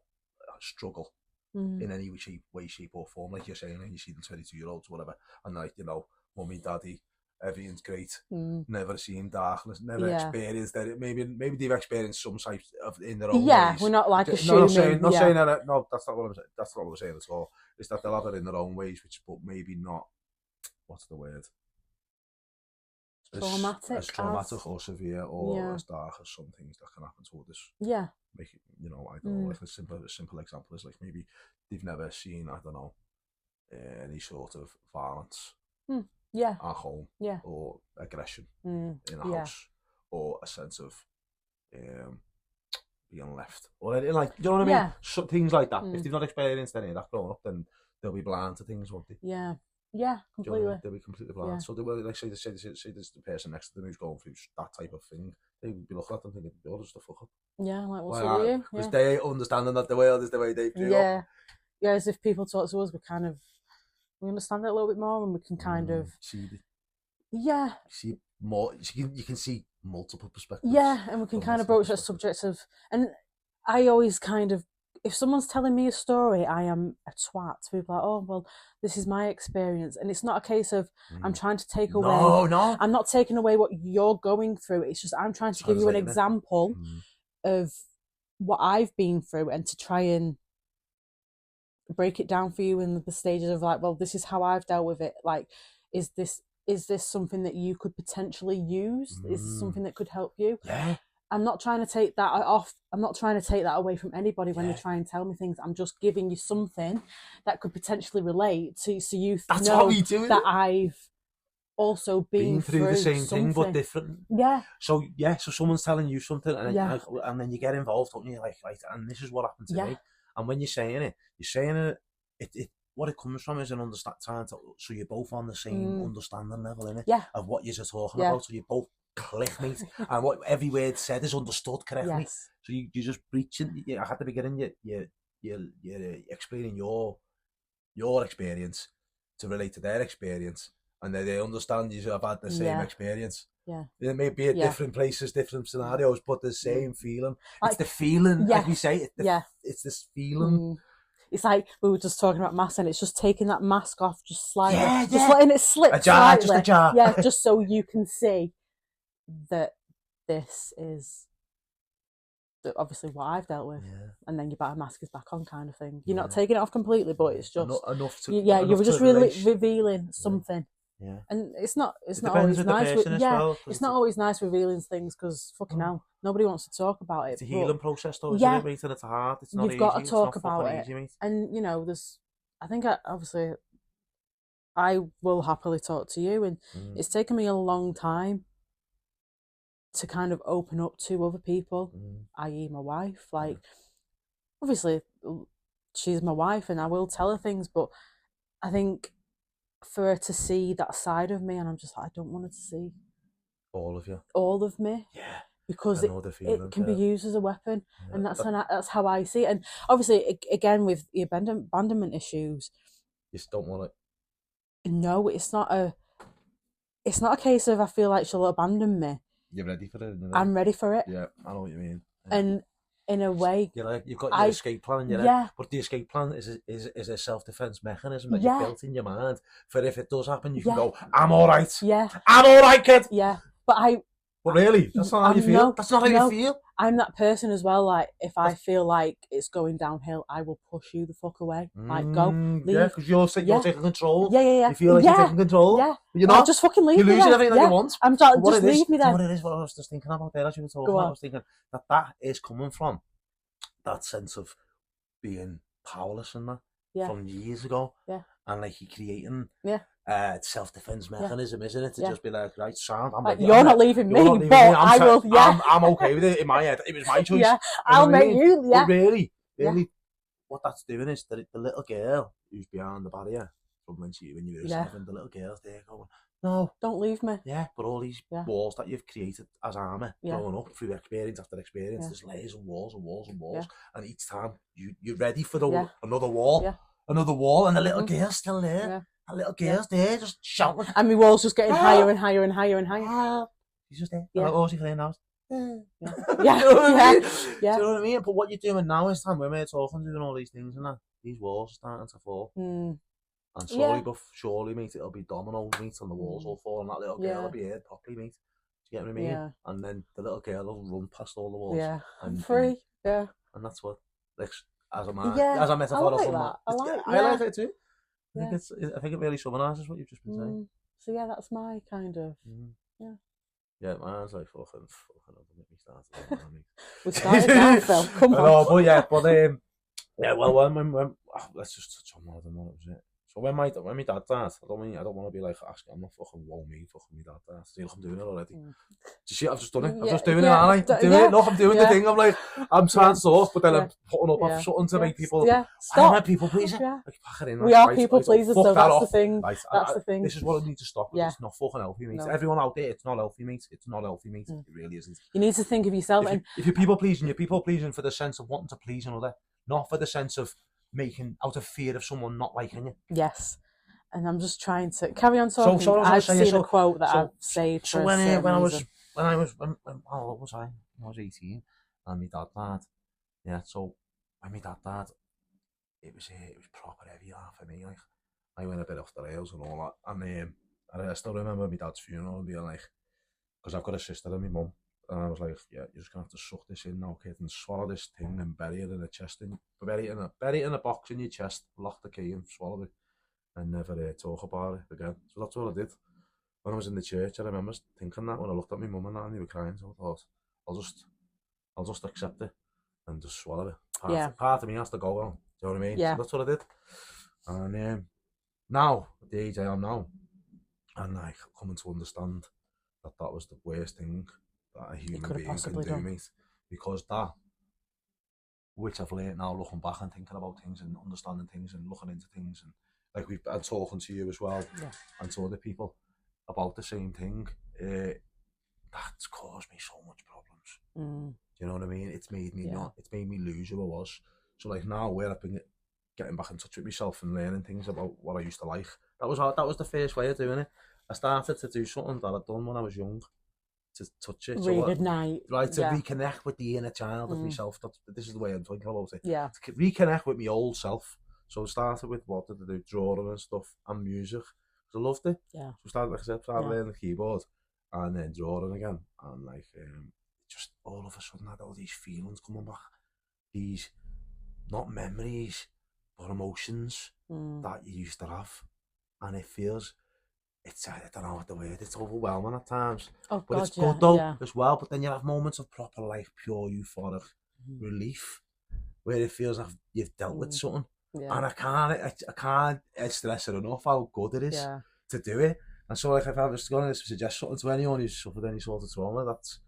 struggle in any way, shape or form. Like you're saying, you see them 22-year-olds, whatever, and like, you know, mummy, daddy, everything's great. Never seen darkness, never experienced that. Maybe they've experienced some types of in their own ways. We're not like assuming. Not saying that. No, that's not what I'm saying. That's not what I'm saying at all. It's that they'll have it in their own ways, but maybe not. What's the word? As traumatic or severe or as dark as some things that can happen to others. Yeah. Make it, you know, I don't know. Like a simple example is like maybe they've never seen, I don't know, any sort of violence. At home, or aggression in a house, or a sense of being left, or anything like, you know what I mean? So, things like that. If they've not experienced any of that growing up, then they'll be blind to things, won't they? Yeah, completely. You know, they'll be completely blind. So they will, like, say there's the person next to them who's going through that type of thing. They would be looking at them thinking, "You're just a fuck up." Yeah, like, what's up with you? Because they understanding that the world is the way they grew up. Yeah, as if people talk to us, we understand it a little bit more, and we can kind of see more. You can see multiple perspectives. Yeah, and we can kind of broach that subject of. And I always kind of, if someone's telling me a story, I am a twat. People are like, oh, well, this is my experience. And it's not a case of I'm trying to take away. No. I'm not taking away what you're going through. It's just I'm trying to give you an example of what I've been through, and to try and break it down for you in the stages of like, well, this is how I've dealt with it. Like, is this something that you could potentially use? Is this something that could help you? Yeah. I'm not trying to take that off. I'm not trying to take that away from anybody when they try and tell me things. I'm just giving you something that could potentially relate to, so you know that I've also been through the same something. thing but different. Yeah. So someone's telling you something, and then you get involved, don't you? Like, right, and this is what happened to me. And when you're saying it, what it comes from is an understanding. So you're both on the same understanding level, innit? Yeah. Of what you're talking about. So you both click, mate, and what every word said is understood correctly. Yes. So you're just preaching. At the beginning, you're explaining your experience to relate to their experience, and then they understand you have had the same experience. Yeah. It may be at different places, different scenarios, but the same feeling. It's the feeling, like we say. It's this feeling. It's like we were just talking about mask, and it's just taking that mask off, just slightly, just letting it slip slightly. Just a jar. Yeah, just so you can see that this is obviously what I've dealt with, and then your mask is back on, kind of thing. You're not taking it off completely, but it's just enough to. You were just really revealing something. Yeah. And it's not always nice. It's not always nice revealing things, because fucking hell, nobody wants to talk about it. It's a healing process, though, isn't it, mate? And it's hard. It's not easy. You've got to talk about it. Easy, mate. And, you know, I think obviously I will happily talk to you, and it's taken me a long time to kind of open up to other people, i.e. my wife. Like, obviously she's my wife and I will tell her things, but I think for her to see that side of me, and I'm just like, I don't want her to see all of you, all of me, because it can be used as a weapon, and that's how I see it. And obviously, again, with the abandonment issues, you just don't want it. No, it's not a case of I feel like she'll abandon me. You're ready for it. I'm ready for it. Yeah, I know what you mean. Yeah. And in a way, you've got your escape plan in your head, but the escape plan is a self-defense mechanism that you've built in your mind for if it does happen, you can go, I'm all right. Yeah, I'm all right, kid. Yeah, but really, that's not how you feel. That's not how you feel. I'm that person as well. Like, if I feel like it's going downhill, I will push you the fuck away. Like, go, leave. Yeah, because you're taking control. Yeah. You feel like you're taking control. Yeah. But you're not. Just fucking leave me. You're losing everything that you want. I'm just leave me there. What it is, what I was just thinking about there as you were talking about, I was thinking that is coming from that sense of being powerless and that from years ago. Yeah. And like you're creating self-defense mechanism, isn't it? To just be like, right, sound. You're not leaving me, but I will. Yeah, I'm okay with it in my head. It was my choice. Yeah, I'll make you. Yeah, but really, what that's doing is that the little girl who's behind the barrier from when you were Yeah. 7, the little girls there going, no, Don't leave me. yeah, but all these Yeah. walls that you've created as armour, Yeah. growing up through experience after experience, Yeah. there's layers and walls and walls and walls, Yeah. and each time you're ready for Yeah. another wall, Yeah. another wall, and the little girl's still there. Yeah. The little girl's there, just shouting. And my wall's just getting higher and higher and higher and higher. She's just there. Yeah. Like, oh, she's clean now. Yeah. Do Yeah. you know what I mean? Yeah. Do you know what I mean? But what you're doing now is time we're talking, doing all these things and that. These walls are starting to fall. Mm. And slowly Yeah. but surely, mate, it'll be dominoes, mate, and the walls will fall, and that little girl will be heard properly, mate. Do you get what I mean? Yeah. And then the little girl will run past all the walls. Yeah. And Free. Yeah. And that's what, like, as a man, Yeah. as a metaphor I like of that. I like it too. Yeah. I think it really summarises what you've just been saying. So yeah, that's my kind of yeah. Yeah, mine's like fucking don't make me start. We started now, Phil. Come on. No, but yeah, well, when let's just touch on one of them. What was it? So when my dad died, I don't want to be like asking. I'm not fucking whoa me fucking my dad died. See, look, I'm doing it already. Do you see? I've just done it. I'm just doing it, aren't I? I'm doing it. Look, I'm doing the thing. I'm like, I'm trying to talk, but then I'm putting up something to make people. Yeah, I'm a people pleaser. Yeah. Like, pack it in, We are right, people pleasers, so that's the thing. Right, that's the thing. This is what I need to stop. It's not fucking healthy, mate. No. Everyone out there, it's not healthy, mate. It's not healthy, mate. It really isn't. You need to think of yourself. If you're people pleasing, you're people pleasing for the sense of wanting to please another, not for the sense of making out of fear of someone not liking you. Yes. And I'm just trying to carry on talking. So I've seen a quote that I've saved. So when I was how old was I? I was 18, and my dad died. Yeah. So when my dad died, it was proper heavy for me. Like, I went a bit off the rails and all that. And I still remember my dad's funeral and being like, because I've got a sister and my mum, and I was like, yeah, you're just gonna have to suck this in now, kid, and swallow this thing and bury it in a chest, bury it in a box in your chest, lock the key and swallow it. And never talk about it again. So that's what I did. When I was in the church, I remember thinking that when I looked at my mum and that, and they were crying. So I thought, I'll just accept it and just swallow it. Part of me has to go on. Do you know what I mean? Yeah. So that's what I did. And now, at the age I am now, and I coming to understand that was the worst thing that a human being can do, mate. Because that, which I've learned now, looking back and thinking about things and understanding things and looking into things, and like we've been talking to you as well, and to other people about the same thing, that's caused me so much problems. Do you know what I mean? It's made me it's made me lose who I was. So like now, where I've been getting back in touch with myself and learning things about what I used to like, that was the first way of doing it. I started to do something that I'd done when I was young, to touch it. Read at night. Right, to reconnect with the inner child of myself. This is the way I'm thinking about it. Yeah. To reconnect with my old self. So I started with what did I do? Drawing and stuff and music. I loved it. Yeah. So I started, like I said, learning the keyboard and then drawing again. And like just all of a sudden I had all these feelings coming back. These, not memories, but emotions that you used to have. And it feels, I don't know what the word, it's overwhelming at times. Oh, but God, it's good though as well. But then you have moments of proper like pure euphoric relief where it feels like you've dealt with something. Yeah. And I can't stress it enough how good it is to do it. And so like if I was going to suggest something to anyone who's suffered any sort of trauma, that's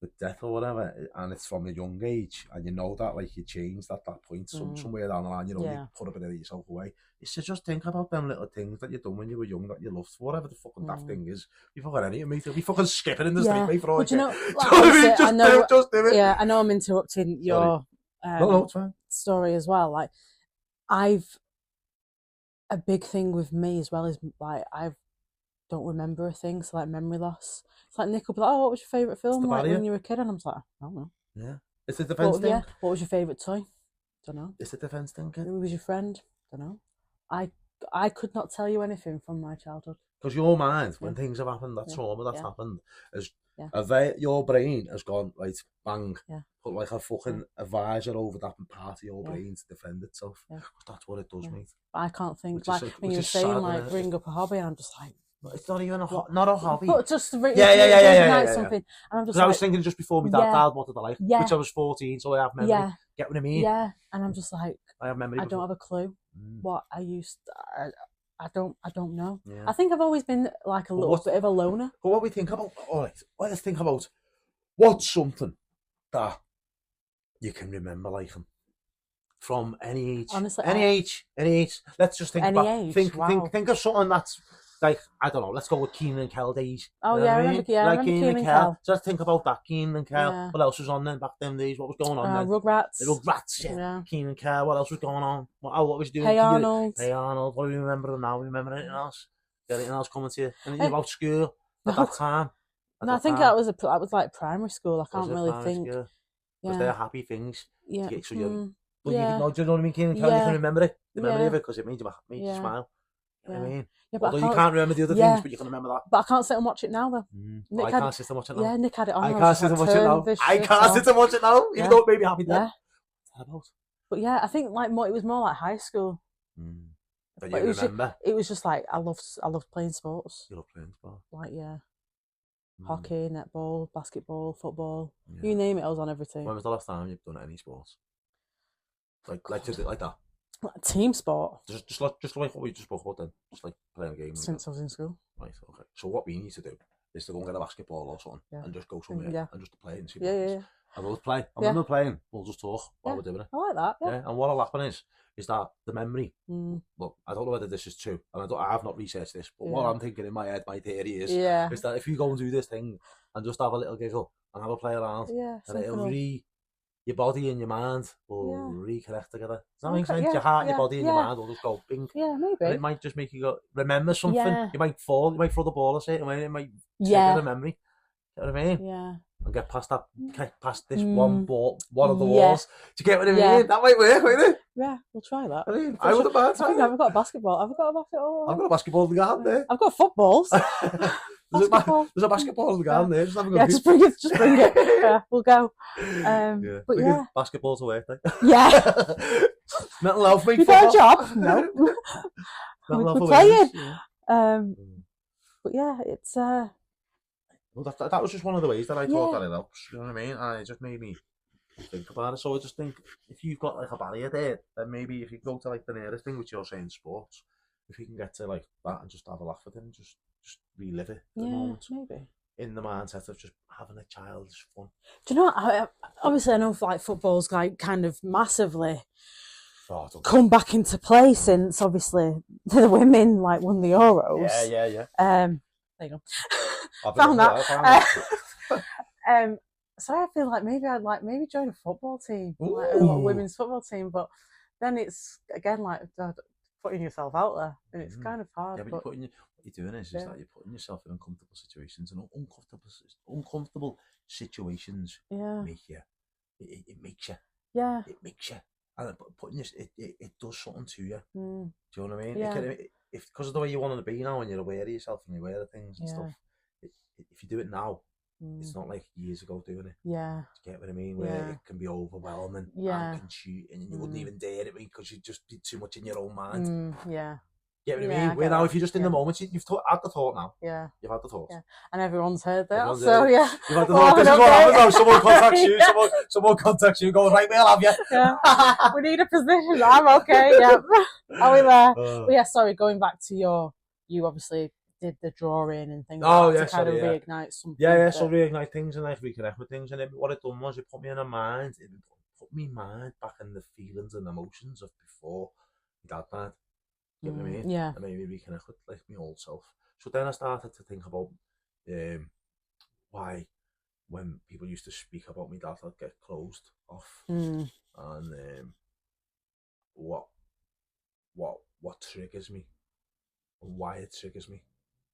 with death or whatever, and it's from a young age, and you know that like you changed at that point, somewhere down the line, you know, you put a bit of yourself away. It's to just think about them little things that you done when you were young that you loved, whatever the fucking daft thing is. You fucking any of me, you'll be fucking skipping in the street, mate, for all you know. Like, just do it. Yeah, I know I'm interrupting your no, it's fine. Story as well. Like, a big thing with me as well is like I don't remember a thing, so like memory loss. It's like Nick will be like, "Oh, what was your favourite film like when you were a kid?" And I'm just like, "I don't know." Yeah, it's a defence thing. Yeah, what was your favourite toy? Don't know. It's a defence thing. Who was your friend? Don't know. I could not tell you anything from my childhood. Because your mind, when things have happened, that trauma that's happened, is your brain has gone right, bang, put like a fucking advisor over that part of your brain to defend itself. Because that's what it does, mate. I can't think like when you're saying like bring up a hobby, and I'm just like. It's not even not a hobby. But just something. And I'm just I was thinking just before my dad died, what did I like? Yeah. Which I was 14, so I have memory. Yeah. Get what I mean? Yeah. And I'm just like, I have memory. I don't have a clue what I used. I don't know. Yeah. I think I've always been like a little bit of a loner. But what we think about, all right, let's think about what's something that you can remember liking. from any age. Honestly, any age. Let's just think Any back. age, wow. Think of something that's like, I don't know, let's go with Keenan and Kel days. Oh, You know yeah, what I remember, yeah, I Like remember Keenan Keenan and Kel. Kel. So let's think about that, Keenan and Kel. Yeah. What else was on then back them days? What was going on then? Rugrats. The Rugrats, yeah. Keenan and Kel. What else was going on? What was doing? Hey Arnold. Hey Arnold. What do you remember now? Remember anything else? Got anything else coming to you? Anything about school at that time? No, I think that was like primary school. I can't really think. Because Yeah. they're happy things. Yeah. So you, but Yeah. you know, do you know what I mean? Keenan and Kel, you Yeah. can remember it. The memory Yeah. of it because it made you smile. You know what I mean? Yeah, but Although you can't remember the other Yeah. things, but you can remember that. But I can't sit and watch it now though. I can't sit and watch it now. Yeah, Nick had it on. I can't sit and watch it now. I can't sit and watch it now. Even though it made me happy then. Yeah. What's that about? But yeah, I think like more. It was more like high school. That But you it was remember. It was just like I loved playing sports. You love playing sport. Like hockey, netball, basketball, football. Yeah. You name it, I was on every team. When was the last time you've done any sports? Like that. Like team sport. Just like what we just spoke about then. Just like playing a game. Since I was in school. Right, okay. So what we need to do is to go and get a basketball or something and just go somewhere and just play and see what happens. And we'll play. And when we're playing, we'll just talk while we're doing it. I like that. Yeah. And what'll happen is that the memory. Look, I don't know whether this is true, and I have not researched this, but what I'm thinking in my head, my theory is that if you go and do this thing and just have a little giggle and have a play around, and it'll your body and your mind will reconnect together. Does that make sense? Your heart, your body, and your mind will just go bing. Yeah, maybe. And it might just make you go remember something. Yeah. You might fall. You might throw the ball a certain way. It might trigger the memory. You know what I mean? Yeah. And get past this one of the walls. Do you get what I mean? That might work, won't it? Yeah, we'll try that. I mean, I wouldn't mind. I think I've got a basketball. I've got a basketball in the garden there. I've got footballs. There's a basketball in the garden there. Just have a go. Just bring it. Yeah, we'll go. But yeah. Basketball to work, like. Yeah. Mental health, mate. You got a job? No. We're playing. But yeah, it's well, that was just one of the ways that I thought that it helps. You know what I mean? And it just made me think about it. So I just think if you've got like a barrier there, then maybe if you go to like the nearest thing, which you're saying sports, if you can get to like that and just have a laugh with it and just relive it for the moment. Maybe. In the mindset of just having a child's fun. Do you know what? Obviously, I know like football's like kind of massively come back into play since obviously the women like won the Euros. Yeah. There you go. Found that. So I feel like maybe I'd join a football team, like a women's football team, but then it's again like putting yourself out there, and it's kind of hard. Yeah, but what you're doing is that you're putting yourself in uncomfortable situations, and uncomfortable situations make you. It makes you. Yeah. It makes you. And putting it does something to you. Do you know what I mean? Yeah. If because of the way you want to be now, and you're aware of yourself and you're aware of things and stuff. If you do it now, it's not like years ago doing it. Yeah. Do you get what I mean? Where it can be overwhelming and can shoot, and you wouldn't even dare it because you just did too much in your own mind. Yeah. Get what I mean? Where now, if you're just in the moment, you've had the thought now. Yeah. You've had the thought. Yeah. And everyone's heard that. You've had the thought. This is what happens now. Someone contacts you. Someone contacts you and goes, right, we'll have you. Yeah. We need a position. I'm okay. Yeah. Are we there? But yeah, sorry, going back to you obviously did the drawing and things like that to kind of reignite something. Yeah, so reignite things and like reconnect with things. And what it done was it put me in a mind, it put me mind back in the feelings and emotions of before my dad died. You know what I mean? Yeah. And made me reconnect with like my old self. So then I started to think about why when people used to speak about my dad, I'd get closed off. And what triggers me and why it triggers me.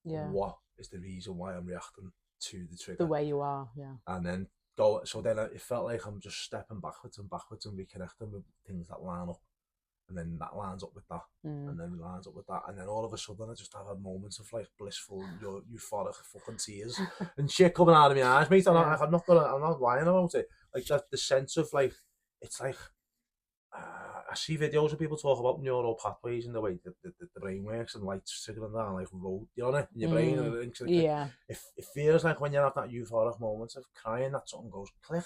Yeah. What is the reason why I'm reacting to the trigger? The way you are, yeah. And then it felt like I'm just stepping backwards and reconnecting with things that line up. And then that lines up with that. And then lines up with that. And then all of a sudden I just have moments of like blissful, euphoric fucking tears and shit coming out of my eyes, mate. I'm not lying about it. Like the sense of like, it's like, I see videos of people talk about neural pathways and the way the brain works and lights trickling down like road, you know, in your brain. And it feels like when you have that euphoric moment of crying, that something goes click.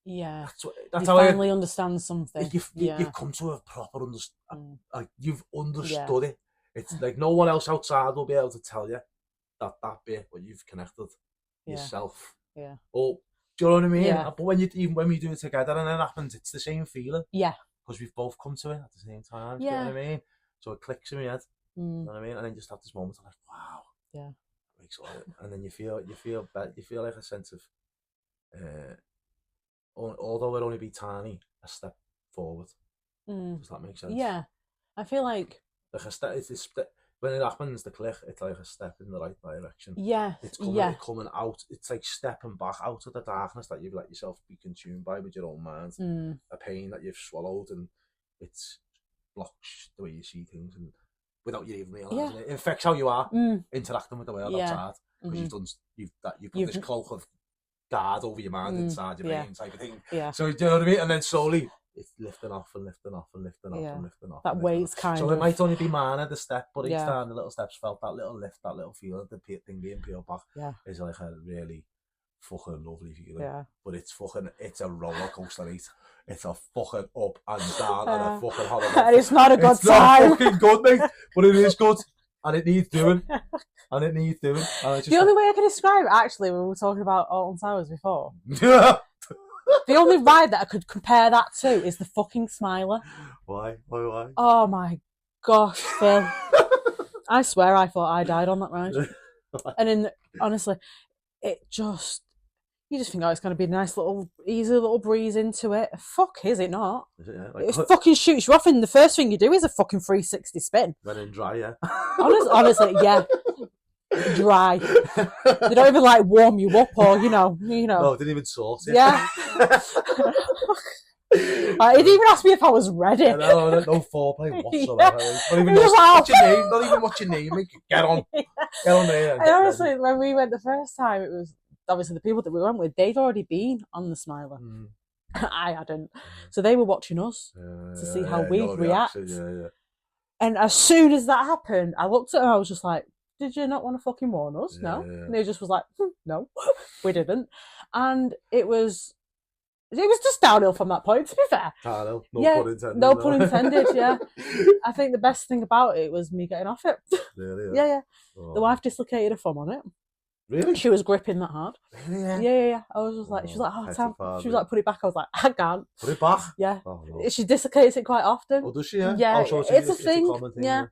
Yeah, that's you how finally understand something. You've come to a proper understand. Like you've understood it. It's like no one else outside will be able to tell you that bit, but you've connected yourself. Yeah. Oh, do you know what I mean? Yeah. But when we do it together and it happens, it's the same feeling. Yeah. because we've both come to it at the same time. Do you know what I mean? So it clicks in my head. You know what I mean? And then just have this moment, I'm like, wow. Yeah. And then you feel like a sense of, although it only be tiny, a step forward. Does that make sense? Yeah. I feel like a step. When it happens, the click, it's like a step in the right direction. Yeah. It's coming out. It's like stepping back out of the darkness that you've let yourself be consumed by with your own mind. A pain that you've swallowed, and it's blocks the way you see things, and without you even realising it affects how you are interacting with the world outside, because you've put this cloak of guard over your mind inside your brain type of thing. So do you know what I mean? And then slowly it's lifting off and lifting off and lifting off and lifting off. That weight's kind of. So it might only be minor, the step, but each time the little steps felt, that little lift, that little feeling, the thing being peeled back is like a really fucking lovely feeling. But it's a roller coaster, mate. It's a fucking up and down and a fucking holiday. And it's not a good it's time. It's not fucking good, mate. But it is good. And it needs doing. And it needs doing. The only way I can describe it, actually, when we were talking about Alton Towers before, the only ride that I could compare that to is the fucking Smiler. Why? Oh my gosh, Phil. I swear I thought I died on that ride. And honestly, you just think, oh, it's going to be a nice little, easy little breeze into it. Fuck, is it not? Is it, yeah? It fucking shoots you off, and the first thing you do is a fucking 360 spin. When in dry, yeah. Honestly, yeah. Dry. They don't even like warm you up, or you know. No, it didn't even sort it. Yeah. He didn't even ask me if I was ready. No foreplay whatsoever. Not even what's your name. Not even what's your name. Get on there. And honestly, when we went the first time, it was obviously the people that we went with. They'd already been on the Smiler. I hadn't, so they were watching us to see how we'd react. And as soon as that happened, I looked at her. I was just like, "Did you not want to fucking warn us?" No. And they just was like, "No, we didn't." And it was just downhill from that point, to be fair. Downhill, pun intended. No pun intended, yeah. I think the best thing about it was me getting off it. Really? Yeah. Oh. The wife dislocated her thumb on it. Really? She was gripping that hard. Really? Yeah. I was just like, she was like, "Oh, Tam." She was like, "Put it back." I was like, "I can't." Put it back? Yeah. Oh, no. She dislocates it quite often. Oh, does she? Yeah. Yeah, so it's a thing. common thing. Yeah.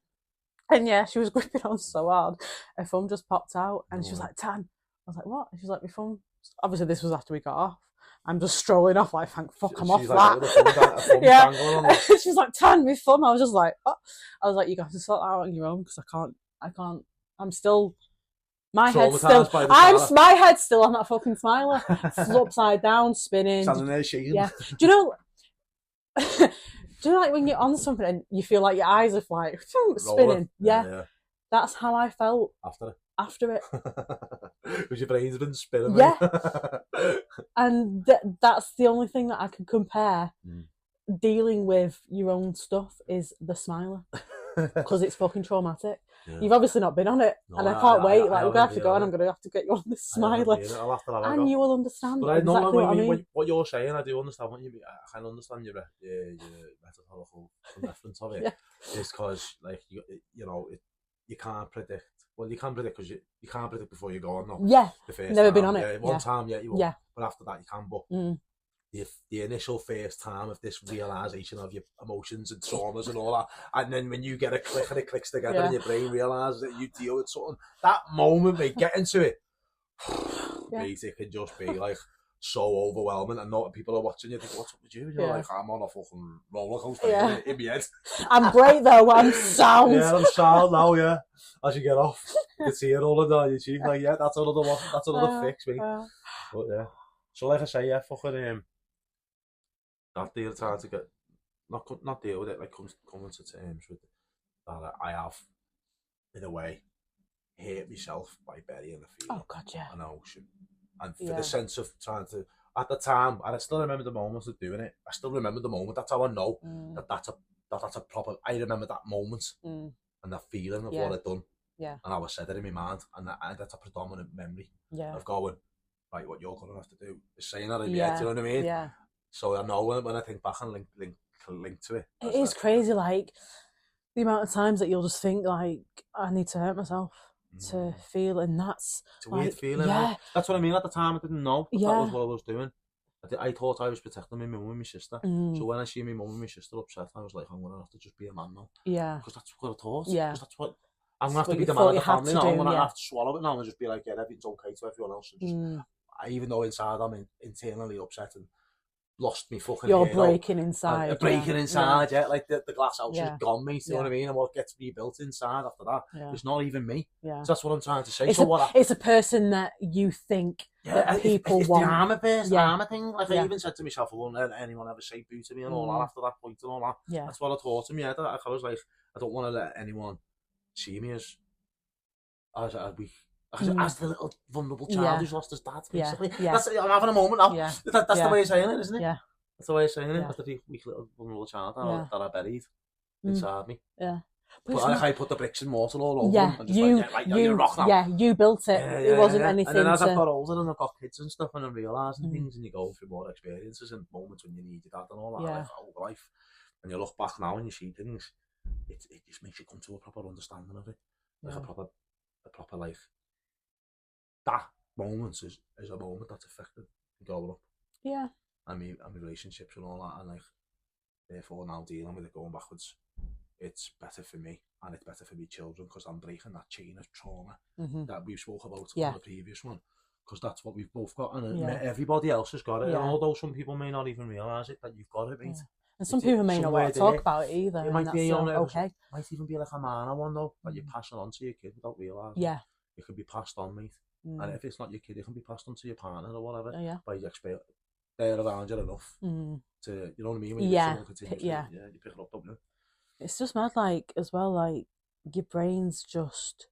And yeah, she was gripping on so hard, her thumb just popped out, and she was like, "Tan." I was like, "What?" And she was like, "My thumb." Obviously, this was after we got off. I'm just strolling off like, "Thank fuck, I'm off like, that." Yeah. She's like, "Tan, my thumb." I was just like, "Oh." I was like, "You got to sort that out on your own, because I can't. I'm still." My head's still on that fucking Smiler. It's upside down, spinning. Standing there shaking. Yeah. Do you know like when you're on something and you feel like your eyes are like spinning? Yeah. That's how I felt after it. Because your brain's been spinning. Yeah. And that's the only thing that I can compare dealing with your own stuff is the Smiler. Because it's fucking traumatic. Yeah. You've obviously not been on it, and I can't wait. Like, we're gonna have to go, and I'm gonna have to get you on this Smiler, and you will understand. But exactly what I mean. What you're saying, I do understand what you mean. I can understand your metaphorical reference of it. It's because, like, you can't predict. Well, you can predict because you can't predict before you go on. No. Yeah. The first never time, been on it. One time, you won't. Yeah. But after that, you can. But the initial first time of this realisation of your emotions and traumas and all that, and then when you get a click and it clicks together and your brain realises that you deal with something, that moment they get into it, mate, it can just be like so overwhelming, and not people are watching you think, "What's up with you?" You're like, "I'm on a fucking roller coaster in my head." I'm great though. I'm sound. Yeah, I'm sound now. Yeah, as you get off, you can see it all down your cheek. Like, yeah, that's another one. That's another fix, mate. But yeah, so like I say, yeah, fucking that deal, trying to get not deal with it, like coming to terms with that I have, in a way, hate myself by burying the feeling. Oh God, yeah. An ocean, and for the sense of trying to, at the time, and I still remember the moments of doing it. I still remember the moment. That's how I know that's a proper. I remember that moment and that feeling of what I'd done. Yeah. And I said it in my mind, and that's a predominant memory of going, right, what you're gonna have to do is saying that in my head. Do you know what I mean? Yeah. So I know when I think back and link to it. It is crazy, like the amount of times that you'll just think like, I need to hurt myself to feel, and that's it's a weird feeling. Yeah, that's what I mean. At the time, I didn't know that was what I was doing. I thought I was protecting my mum and my sister. So when I see my mum and my sister upset, I was like, I'm going to have to just be a man now. Yeah. Because that's what I thought. Yeah. Because that's what... I'm going to have What to be you the thought man of you the had family to now. do, I'm going to yeah. have to swallow it now and just be like, yeah, everything's okay to everyone else. And just, even though inside I'm internally upset and lost me fucking You're hero. breaking inside. Breaking inside, yeah. Like the glass house is gone, mate. You know what I mean? And what gets rebuilt inside after that, it's not even me. Yeah. So that's what I'm trying to say. It's a person that you think that people want. It's the armour person, armour thing. Like I even said to myself, I won't let anyone ever say boo to me and all that after that point and all that. Yeah. That's what I thought to me. I was like, I don't want to let anyone see me as the little vulnerable child who's lost his dad, basically. That's, I'm having a moment now. Yeah. That's the way of saying it, isn't it? Yeah. That's the way of saying it. That's the weak little vulnerable child that I buried inside me. Yeah. But I put the bricks and mortar all over them. And just you're rock now. Yeah, you built it. It wasn't anything. And then as I've got older and I've got kids and stuff and I'm realising things and you go through more experiences and moments when you need your dad and all that, like whole life. And you look back now and you see things, it just makes you come to a proper understanding of it. Like a proper like, that moment is a moment that's affected growing up. Yeah. And my relationships and all that, and like, therefore now dealing with it going backwards, it's better for me and it's better for my children because I'm breaking that chain of trauma that we spoke about on the previous one, because that's what we've both got and everybody else has got it, and although some people may not even realise it, that you've got it, mate. And some people may not want to talk about it either. It might be okay. It might even be like a minor one though, that you're passing on to your kid without realising. Yeah. It could be passed on, mate. And if it's not your kid, it can be passed on to your partner or whatever. By your experience. They're around you enough to, you know what I mean? When you pick it up, don't you? It's just mad, like, as well, like, your brain's just,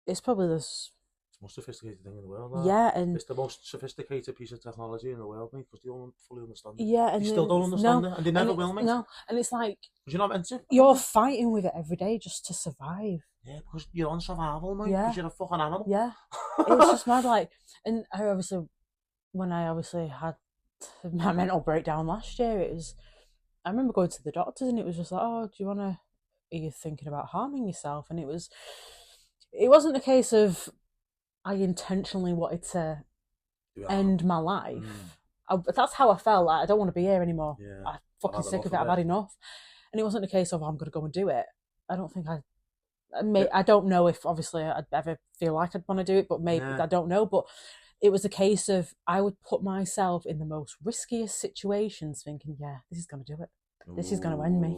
it's probably this... It's the most sophisticated thing in the world, yeah, and... It's the most sophisticated piece of technology in the world, mate, because they don't fully understand it. Yeah, and... You still don't understand it, and they never will, mate. No, and it's like... Because you're not meant to. You're fighting with it every day just to survive. Yeah, because you're on survival, mate, because you're a fucking animal. Yeah, it's just mad, like, and when I had my mental breakdown last year, it was... I remember going to the doctors and it was just like, oh, are you thinking about harming yourself? And it wasn't a case of I intentionally wanted to end my life. That's how I felt. Like, I don't want to be here anymore. Yeah. I'm fucking sick of it. I've had enough. And it wasn't a case of, I'm going to go and do it. I don't think I don't know if obviously I'd ever feel like I'd want to do it, but maybe I don't know. But it was a case of I would put myself in the most riskiest situations thinking, this is going to do it. This is going to end me.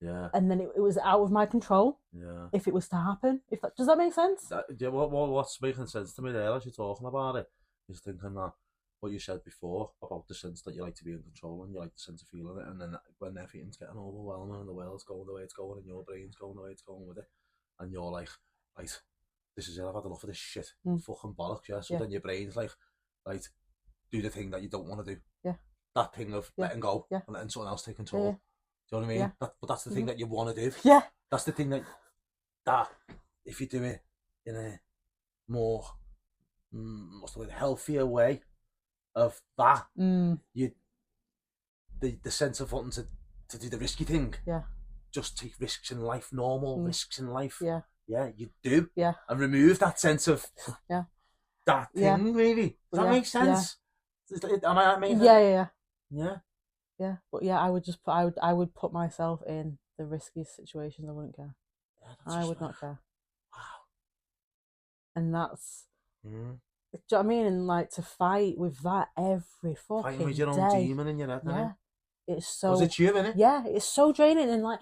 Yeah. And then it was out of my control. Yeah. If it was to happen. Does that make sense? What's making sense to me there as you're talking about it is thinking that what you said before about the sense that you like to be in control and you like the sense of feeling it, and then when everything's getting overwhelming and the world's going the way it's going and your brain's going the way it's going with it, and you're like, right, this is it, I've had enough of this shit, fucking bollocks, so then your brain's like, right, do the thing that you don't want to do. Yeah. That thing of letting go and letting someone else take control. Yeah. Do you know what I mean? Yeah. But that's the thing that you want to do. Yeah. That's the thing that if you do it in a more, healthier way of that, the sense of wanting to do the risky thing. Yeah. Just take risks in life, normal risks in life. Yeah. Yeah, you do. Yeah. And remove that sense of that thing, really. Does that make sense? Am I making Yeah. But I would put myself in the riskiest situations. I wouldn't care. Yeah, I would not care. Wow. And that's do you know what I mean? And like to fight with that every fucking fighting with your day. Own demon in your head, yeah. It's so was it you, innit? Yeah, it's so draining and like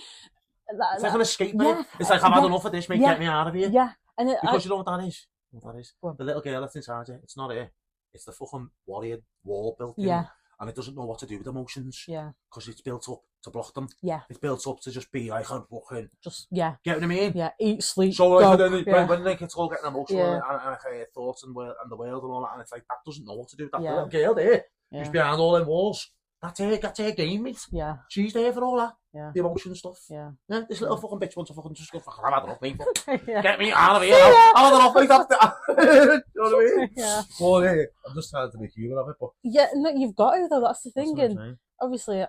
it's like an escape, mate. It's like I've had enough of this, mate, get me out of here. Yeah. And because you know what that is? The little girl that's inside you, it's not her. It's the fucking warrior wall built in. And it doesn't know what to do with emotions. Yeah. Because it's built up to block them. Yeah. It's built up to just be like, I'm fucking... Just, Get what I mean? Yeah, eat, sleep, so like, go. When like, it's all getting emotional and thoughts and the world and all that, and it's like, that doesn't know what to do with that little girl there. She's behind all them walls. That's her game, mate. Yeah. She's there for all that. Yeah. The emotion stuff. Yeah. This little fucking bitch wants to fucking just go, fucking, I've had enough, mate. Get me out of here. I've had enough, mate. You know what I mean? Yeah. Well, I'm just trying to make humour of it, but... Yeah, no, you've got to, though. That's the thing. And obviously,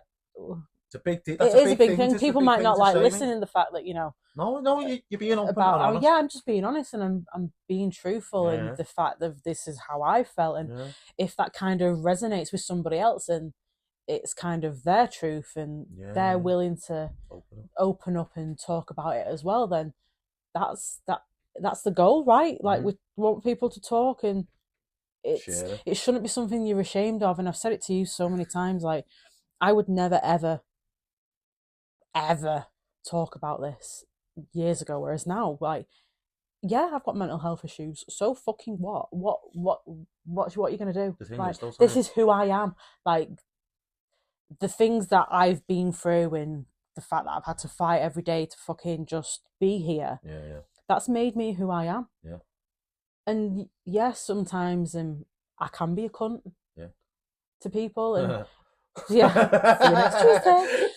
It's a big thing. It is a big thing. It's a People big might thing not to like say, listening mate. to the fact that, you know, No, you're being open about, and honest. yeah, I'm just being honest, and I'm being truthful Yeah. in the fact that this is how I felt, and if that kind of resonates with somebody else, and it's kind of their truth, and they're willing to open up and talk about it as well, then that's the goal, right? Like, we want people to talk, and it shouldn't be something you're ashamed of. And I've said it to you so many times, like, I would never ever talk about this years ago, whereas now, like, yeah, I've got mental health issues, so fucking what are you gonna do? Like, this is who I am. Like, the things that I've been through, and the fact that I've had to fight every day to fucking just be here, that's made me who I am. And yes, sometimes I can be a cunt to people, and see you next Tuesday.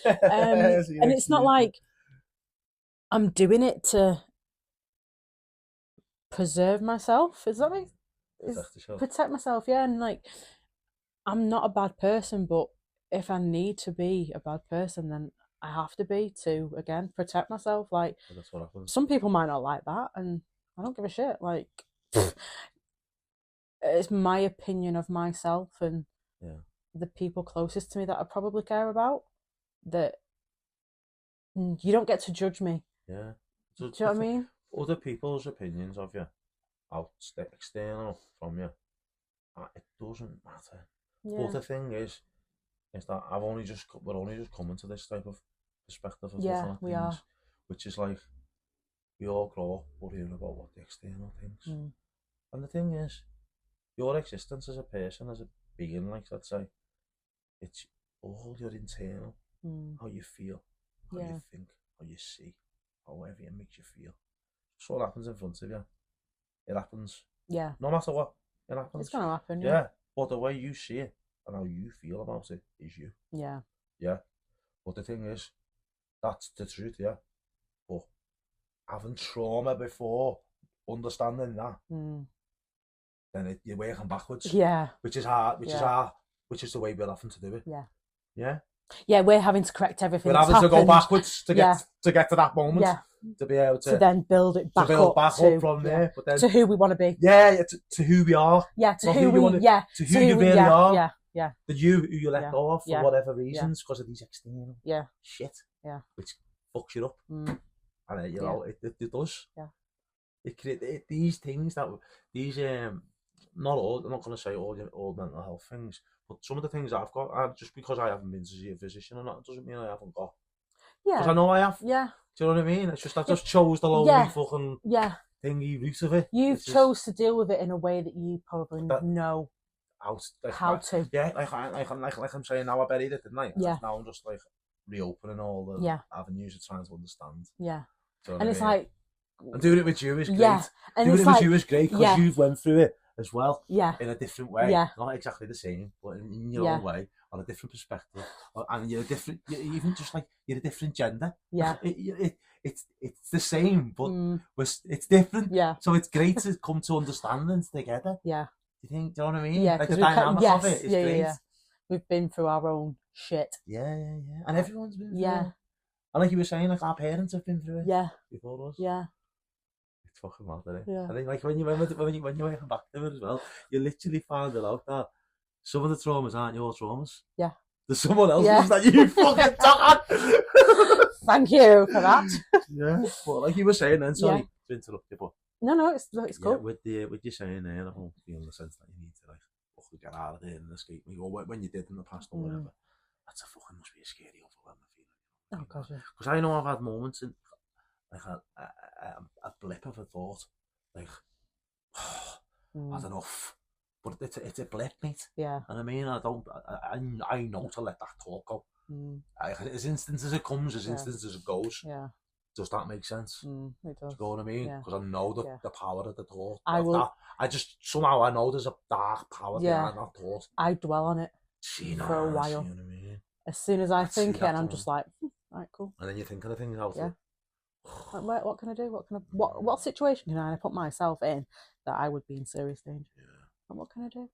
And it's not like I'm doing it to preserve myself. Is that me? Protect myself, yeah. And like, I'm not a bad person, but if I need to be a bad person, then I have to be to, again, protect myself. Like, that's what happens. Some people might not like that, and I don't give a shit. Like, it's my opinion of myself and the people closest to me that I probably care about. That you don't get to judge me. Yeah. Do you know what I mean? Other people's opinions of you, external from you, it doesn't matter. But the thing is that we're only just coming to this type of perspective of looking at we things, are. which is like, we all grow up worrying about what the external thinks. And the thing is, your existence as a person, as a being, like, let's say, it's all your internal, how you feel, how you think, how you see, however it makes you feel. So what happens in front of you, it happens. Yeah. No matter what, it happens. It's going to happen, yeah. But the way you see it and how you feel about it is you. Yeah. Yeah. But the thing is, that's the truth, yeah. But having trauma before, understanding that, then you're working backwards. Yeah. Which is hard, which is the way we're having to do it. Yeah. Yeah. Yeah, we're having to correct everything. We're having to go backwards to get to that moment. Yeah. To be able to then build it back up from there, but then to who we want to be. Yeah, to who we are. Yeah, to who we to who you really are. Yeah, yeah. The you who you let go of for whatever reasons, because of these external shit. Yeah. Which fucks you up. And you know, it does. Yeah. These things that these not all. I'm not going to say all mental health things, but some of the things I've got, just because I haven't been to see a physician or not, doesn't mean I haven't got. Yeah. Because I know I have. Yeah. Do you know what I mean? It's just I just chose the lonely fucking thingy route of it. You chose to deal with it in a way that you probably know how to. Yeah, like I'm saying now, I buried it, didn't I? Yeah. Now I'm just like reopening all the avenues of trying to understand. Yeah. You know and it's like, and doing it with you is great. Yeah. And doing it with you is great because you've went through it as well. Yeah. In a different way. Yeah. Not exactly the same, but in your own way, on a different perspective. And you're even just like, you're a different gender. Yeah. It's the same, but it's different. Yeah. So it's great to come to understandings together. Yeah. Do you know what I mean? Yeah. Like the dynamic of it is great. Yeah. We've been through our own shit. Yeah. And everyone's been through it. And like you were saying, like our parents have been through it. Yeah. Before us. Yeah. It's fucking mad, isn't it? Yeah. I think like when you went back to it as well, you literally found it out that some of the traumas aren't your traumas. Yeah. There's someone else's that you fucking took. Thank you for that. Yeah. But like you were saying then, sorry to interrupt you, but no, it's cool. With you saying there, I don't feel the sense that you need to like fucking get out of there and escape me, or when you did in the past or whatever. That's a fucking must be a scary overwhelming feeling. Oh gosh, yeah. Because I know I've had moments in like a blip of a thought, like had enough, but it's a blip, mate. Yeah. And I mean, I know to let that thought go. As instant as it comes, as instant as it goes. Yeah. Does that make sense? It does. Do you know what I mean? Because I know the power of the thought. I just somehow I know there's a dark power behind that thought. I dwell on it for a while. You know what I mean? As soon as I think it, and I'm just like, right, cool. And then you think of the things out there. Like, what can I do? What situation can I put myself in that I would be in serious danger? Yeah. And what can I do?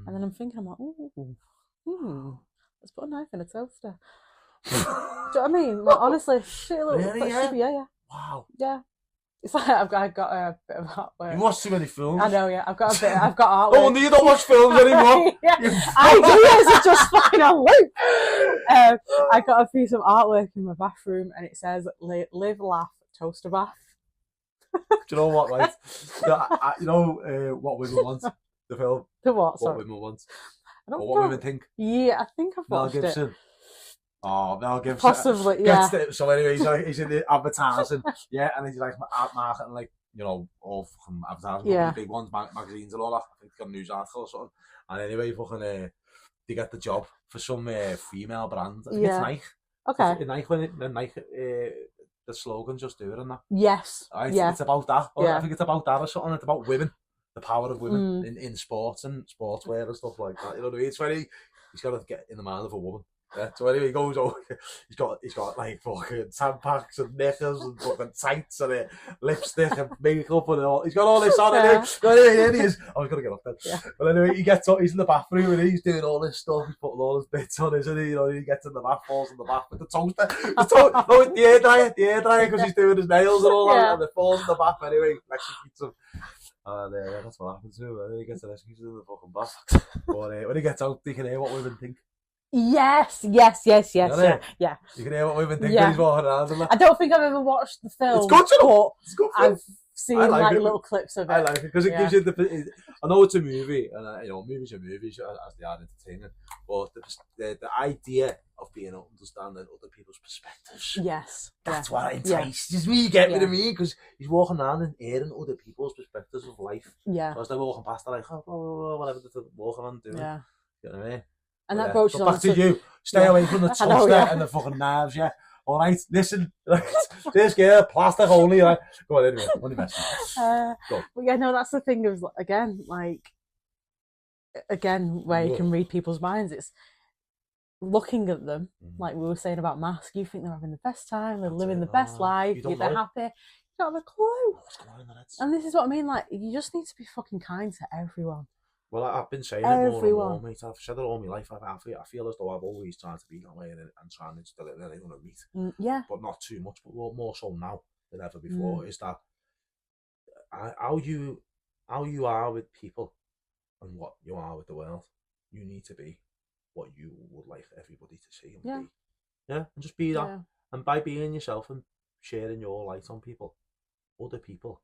And then I'm thinking, I'm like, let's put a knife in a toaster. Do you know what I mean? Like, honestly, shitty little. Really? Yeah. Wow. Yeah. It's like I've got a bit of artwork. You watch too many films. I know, yeah. I've got artwork. No wonder you don't watch films anymore. Yeah, I do. It's just fucking a loop. I got a piece of artwork in my bathroom, and it says "Live, laugh, toaster bath." Do you know what, right? What Women Want? The film. The what? What Sorry. Women Want. I don't Or think What Women Think. Yeah, I think I've Mel watched Gibson. it. Oh, Mel Gibson. Possibly, yeah. So anyway, he's in the advertising, yeah, and he's like marketing, like, all fucking advertising, Yeah. big ones, magazines and all that. I think he got a news article or something. And anyway, fucking, they get the job for some female brand. I think it's Nike. Okay. It's Nike, the slogan, just do it and that. Yes. Right? Yeah. It's about that. Yeah. I think it's about that or something. It's about women, the power of women in sports and sportswear and stuff like that. You know what I mean? It's very, he's got to get in the mind of a woman. Yeah, so anyway, he goes over, he's got like fucking tampons and knickers and fucking tights and lipstick and makeup and all. He's got all this on anyway. So anyway, here he is. I was going to get up then. Yeah. But anyway, he gets up, he's in the bathroom and he's doing all this stuff. He's putting all his bits on, isn't he? He gets in the bath, falls in the bath with the toaster. The air dryer, because he's doing his nails and all that. And it falls in the bath anyway. Executes him. And that's what happens to him. And he gets executed in the fucking bath. But when he gets out, he can hear what women think. Yes. Yeah. You can hear what women think when he's walking around. I don't think I've ever watched the film. It's good, it's good I've seen like little clips of it. I like it because it gives you I know it's a movie, and movies are movies as they are entertaining, but the idea of being able to understand other people's perspectives. Yes. That's what entices me. Get rid of me, because he's walking around and hearing other people's perspectives of life. Yeah. So as they're walking past, they're like, whatever they're walking on doing. Yeah. You know what I mean? And that broaches on to you. Stay away from the toaster and the fucking knives, yeah. All right, listen, this girl, plastic only. Right? Go on, anyway. Only messing. But yeah, no, that's the thing of where you can read people's minds. It's looking at them, like we were saying about masks. You think they're having the best time, they're living the best life, they're happy. You don't have a clue. What's going on in their heads? And this is what I mean. Like, you just need to be fucking kind to everyone. Well, I've been saying it more and more, mate. I've said it all my life. I feel as though I've always tried to be that way and trying to instill it in everyone I meet. Yeah. But not too much, but more so now than ever before, is that how you are with people and what you are with the world, you need to be what you would like everybody to see and be. Yeah, and just be that. Yeah. And by being yourself and sharing your light on people, other people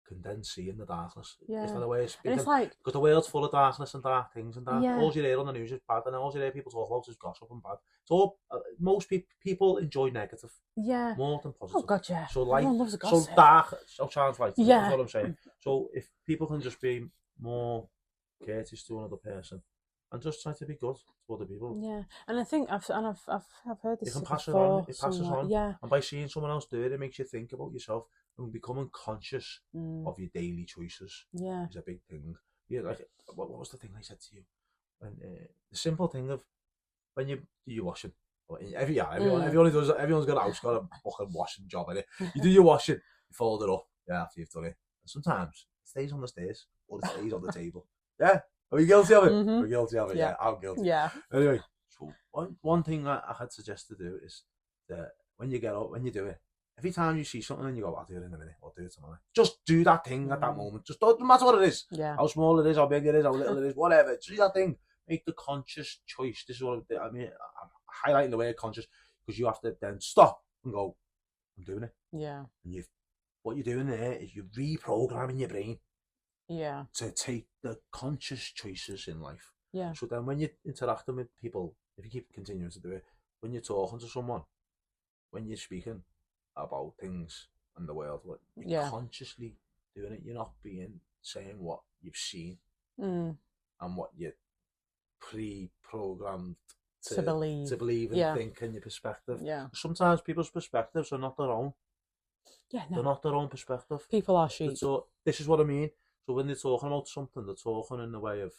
can then see in the darkness. Yeah. Is that a way of speaking? It's like, because the world's full of darkness and dark things and dark. Yeah. All you hear on the news is bad, and all you hear people talk about is gossip and bad. So most people enjoy negative, more than positive. Oh god, yeah. So like, everyone loves a gossip. So dark, so chance like. Yeah. That's what I'm saying. So if people can just be more courteous to another person and just try to be good to other people. Yeah, and I think I've heard this. You can pass before, it on. Yeah. And by seeing someone else do it, it makes you think about yourself and becoming conscious of your daily choices. Yeah, is a big thing. Yeah, like what was the thing I said to you? When the simple thing of when you do your washing. Everyone's got a house, got a fucking washing job in it. You do your washing, you fold it up, after you've done it. And sometimes it stays on the stairs or it stays on the table. Yeah. Are we guilty of it? We're guilty of it, yeah. I'm guilty. Yeah. Anyway, so one thing I had suggest to do is that when you get up, when you do it, every time you see something and you go, I'll do it in a minute, I'll do it tomorrow. Just do that thing at that moment. Just doesn't matter what it is. Yeah. How small it is, how big it is, how little it is, whatever. Do that thing. Make the conscious choice. This is what I mean. I'm highlighting the word conscious because you have to then stop and go, I'm doing it. Yeah. And what you're doing there is you're reprogramming your brain. Yeah. To take the conscious choices in life. Yeah. So then when you're interacting with people, if you keep continuing to do it, when you're talking to someone, when you're speaking about things in the world, you're consciously doing it. You're not saying what you've seen and what you're pre-programmed to believe and think in your perspective. Yeah. Sometimes people's perspectives are not their own. Yeah, no. They're not their own perspective. People are sheep. So this is what I mean. So when they're talking about something, they're talking in the way of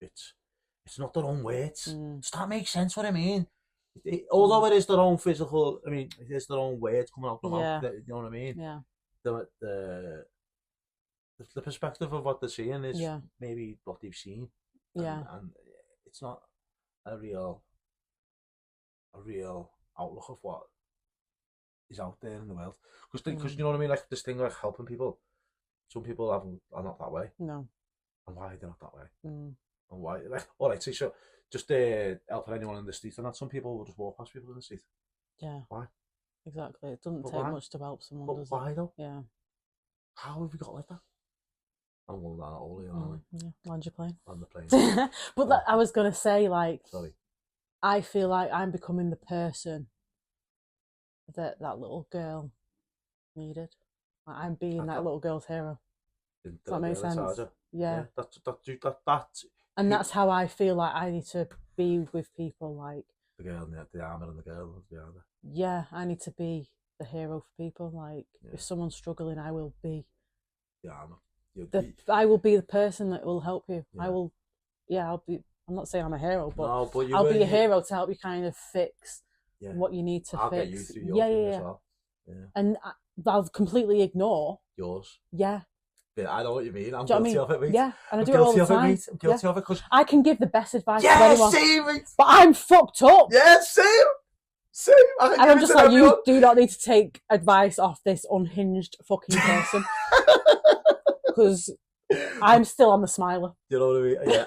it's not their own words. Does that make sense what I mean? Although it is their own physical, I mean, it is their own words coming out of the mouth, you know what I mean? Yeah. The perspective of what they're seeing is maybe what they've seen. Yeah. And it's not a real a real outlook of what is out there in the world. Because you know what I mean, like this thing like helping people. Some people are not that way. No. And why they're not that way? Mm. And why? Like, all right, so just helping anyone in the street, and that some people will just walk past people in the street. Yeah. Why? Exactly. It doesn't But take why? much to help someone, But does why it? though? Yeah. How have we got like that? I'm going down all here, aren't Yeah. Land your plane. we? On the plane. But that, I was gonna say, like, Sorry. I feel like I'm becoming the person that little girl needed. Like, I'm being that little girl's hero. Does that make sense? Yeah. That's And that's how I feel like I need to be with people. Like, the girl, the armour and the girl behind her. yeah, I need to be the hero for people. Like, if someone's struggling, I will be the armour. I will be the person that will help you. Yeah. I will. Yeah, I'll be. I'm not saying I'm a hero, but, no, but I'll be a hero to help you kind of fix what you need to I'll fix. Get you through your thing as well. Yeah. And I'll completely ignore yours. Yeah. Yeah, I know what you mean. I'm guilty of it, mate. Yeah, and I do it all the time. I'm guilty of it because I can give the best advice to anyone. Same, mate. But I'm fucked up. Yeah, same. And I'm just like, you do not need to take advice off this unhinged fucking person. Because I'm still on the smiler. You know what I mean? Yeah.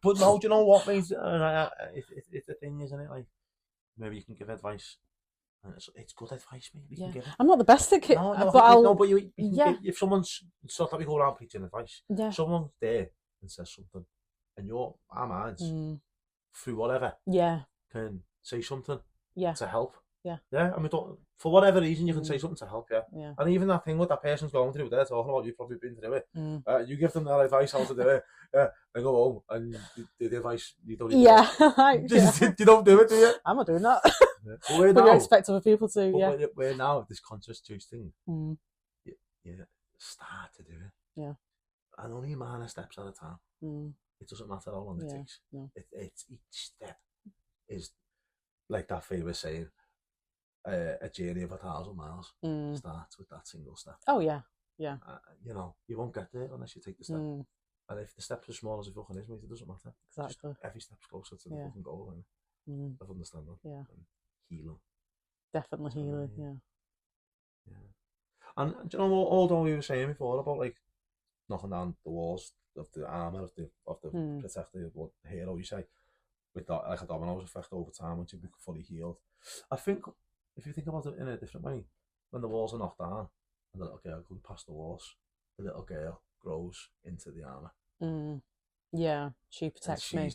But no, do you know what, mate? It's the thing, isn't it? Like, maybe you can give advice. And it's good advice, mate. You can give it. I'm not the best at it. But you can if someone's sort of like we go around preaching advice, someone's there and says something, and our minds, through whatever, can say something to help. I mean, for whatever reason, you can say something to help, And even that thing what that person's going through, they're talking about, you've probably been through it. You give them that advice how to do it, they go home and the advice you don't even you don't do it, do you? I'm not doing that. But you expect other people to, we're now this conscious choice thing. You start to do it. And only a minor steps at a time. It doesn't matter how long it takes. No. It's each step is like that famous saying, a journey of 1,000 miles starts with that single step. Oh yeah. You know, you won't get there unless you take the step. And if the steps are as small as it fucking is, mate, it doesn't matter. Exactly. Just every step's closer to the fucking goal of understanding. And healing. Definitely healing. Yeah. And do you know what? Although we were saying before about like knocking down the walls of the armour of the protector, what hero you say, with that like a dominoes effect over time once you become fully healed. I think if you think about it in a different way, when the walls are knocked down and the little girl goes past the walls, the little girl grows into the armour. Yeah, she protects me.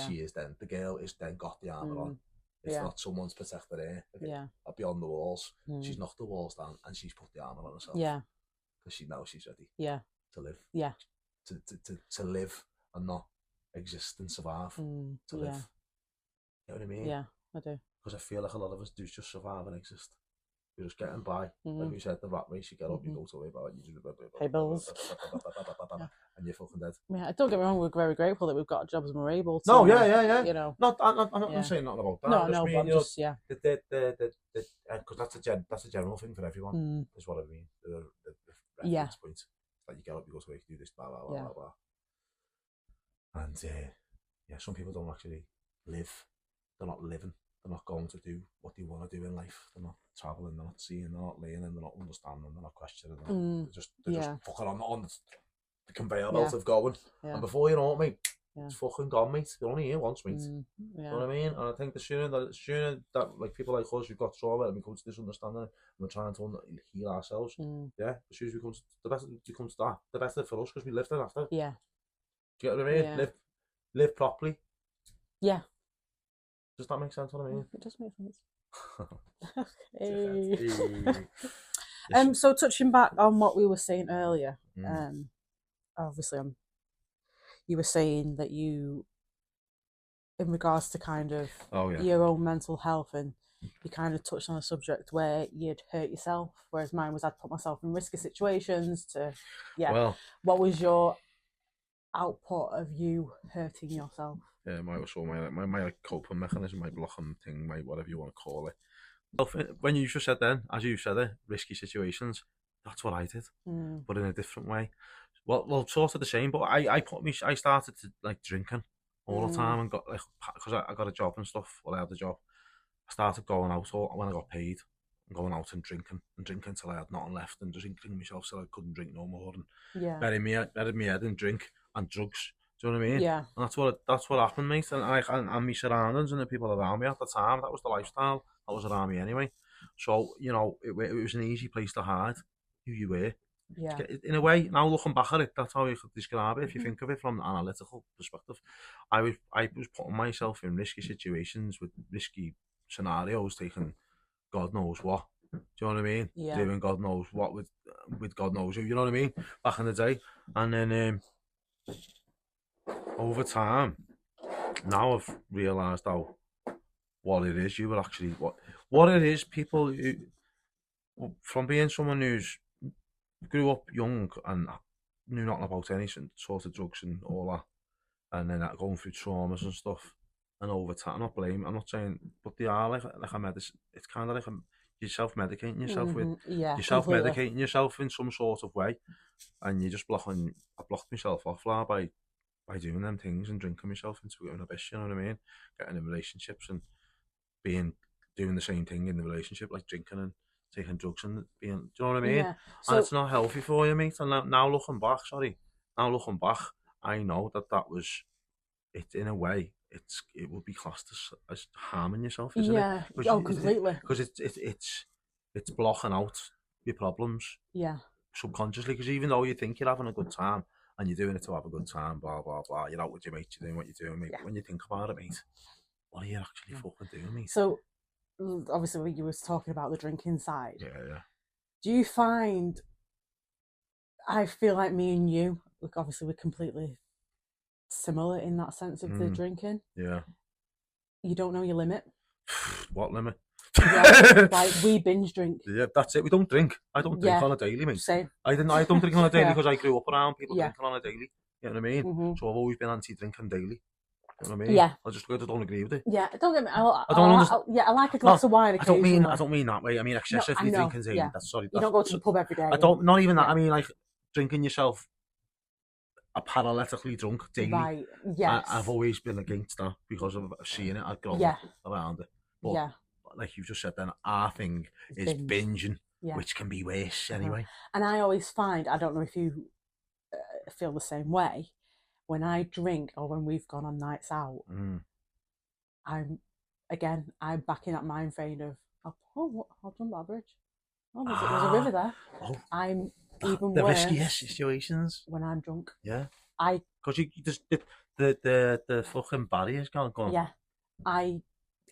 She is then. The girl is then got the armour on. It's not someone's protected her. Beyond the walls. She's knocked the walls down and she's put the armour on herself. Yeah. Because she knows she's ready. Yeah. To live. Yeah. To live and not exist and survive. To live. You know what I mean? Yeah, I do. Because I feel like a lot of us do just survive and exist. You're just getting by. Like you said, the rat race, you get up, you go to about it, you pay bills. And you're fucking dead. Yeah, don't get me wrong, we're very grateful that we've got jobs and we're able to. No, yeah. You know. I'm not saying nothing about that. No, but I'm just, because that's a general thing for everyone, is what I mean. The reference point. Like you get up, you go to work, you do this, blah, blah, blah, blah, blah. And some people don't actually live. They're not living. They're not going to do what they want to do in life. They're not travelling, they're not seeing, they're not learning, they're not understanding, they're not questioning. They're just fucking on the conveyor belt of going. And before you know it, mate, it's fucking gone, mate. You're only here once, mate. You know what I mean? And I think the sooner that like people like us, we've got trauma and we come to this understanding and we're trying to heal ourselves, the sooner we come to the better it becomes that, the better for us because we lived it after. Yeah. Do you get what I mean? Live properly. Yeah. Does that make sense what I mean? It does make sense. So touching back on what we were saying earlier, obviously you were saying that you, in regards to kind of your own mental health, and you kind of touched on a subject where you'd hurt yourself, whereas mine was I'd put myself in risky situations to, what was your output of you hurting yourself? Yeah, my coping mechanism, my blocking thing, whatever you want to call it. Well, when you just said then, as you said it, risky situations, that's what I did, but in a different way. Well, sort of the same, but I started to like drinking all the time, and got like, because I got a job and stuff. Well, I had a job. I started going out when I got paid, and going out and drinking till I had nothing left, and just drinking myself till I couldn't drink no more, and Yeah. burying me head in drink and drugs. Do you know what I mean? Yeah. And that's what happened, mate. And and my surroundings and the people around me at the time, that was the lifestyle that was around me anyway. So you know, it was an easy place to hide who you were. Yeah. In a way, now looking back at it, that's how you could describe it. If you think of it from an analytical perspective, I was putting myself in risky situations with risky scenarios, taking God knows what. Do you know what I mean? Yeah. Doing God knows what with God knows who. You know what I mean? Back in the day, and then over time, now I've realised how what it is. You were actually what it is. People who, from being someone who's grew up young and knew nothing about any sort of drugs and all that, and then going through traumas and stuff, and over time, I'm not saying, but they are like a medicine. It's kind of like you're self-medicating yourself with, Yeah, you're self-medicating yourself in some sort of way, and you're just I blocked myself off now by doing them things and drinking myself into an abyss, you know what I mean? Getting in relationships and doing the same thing in the relationship, like drinking and taking drugs and being, do you know what I mean? Yeah. So, and it's not healthy for you, mate. And now looking back, I know that was it. In a way, it would be classed as harming yourself, isn't yeah. it? Oh, completely. Because it's blocking out your problems Yeah. subconsciously. Because even though you think you're having a good time and you're doing it to have a good time, blah blah blah, you're out with your mates, you're doing what you're doing, mate. Yeah. But when you think about it, mate, what are you actually fucking doing, mate? So, obviously, you was talking about the drinking side. Yeah. Do you find? I feel like me and you, obviously, we're completely similar in that sense of the drinking. Yeah. You don't know your limit. What limit? Yeah, like we binge drink. Yeah, that's it. We don't drink. I don't drink on a daily, mate. Same. I don't drink on a daily Yeah. because I grew up around people drinking on a daily. You know what I mean? Mm-hmm. So I've always been anti-drinking daily. You know what I mean? Yeah. I don't agree with it. Yeah, don't get me. I don't understand. I like a glass of wine occasionally. I don't mean that way. I mean excessively drinking daily. Yeah. That's sorry. You don't go to the pub every day. I don't. Not even that. I mean like drinking yourself paralytically drunk daily. Right. Yes. I've always been against that because of seeing it. I've grown up around it. But like you've just said, then our thing is binging, which can be worse anyway. And I always find, I don't know if you feel the same way, when I drink or when we've gone on nights out, I'm back in that mind frame of, I'll jump that bridge. Oh, there's a river there. Oh. I'm even the worse. riskiest situations when I'm drunk. Yeah. Because you just the fucking barrier's gone. Yeah. I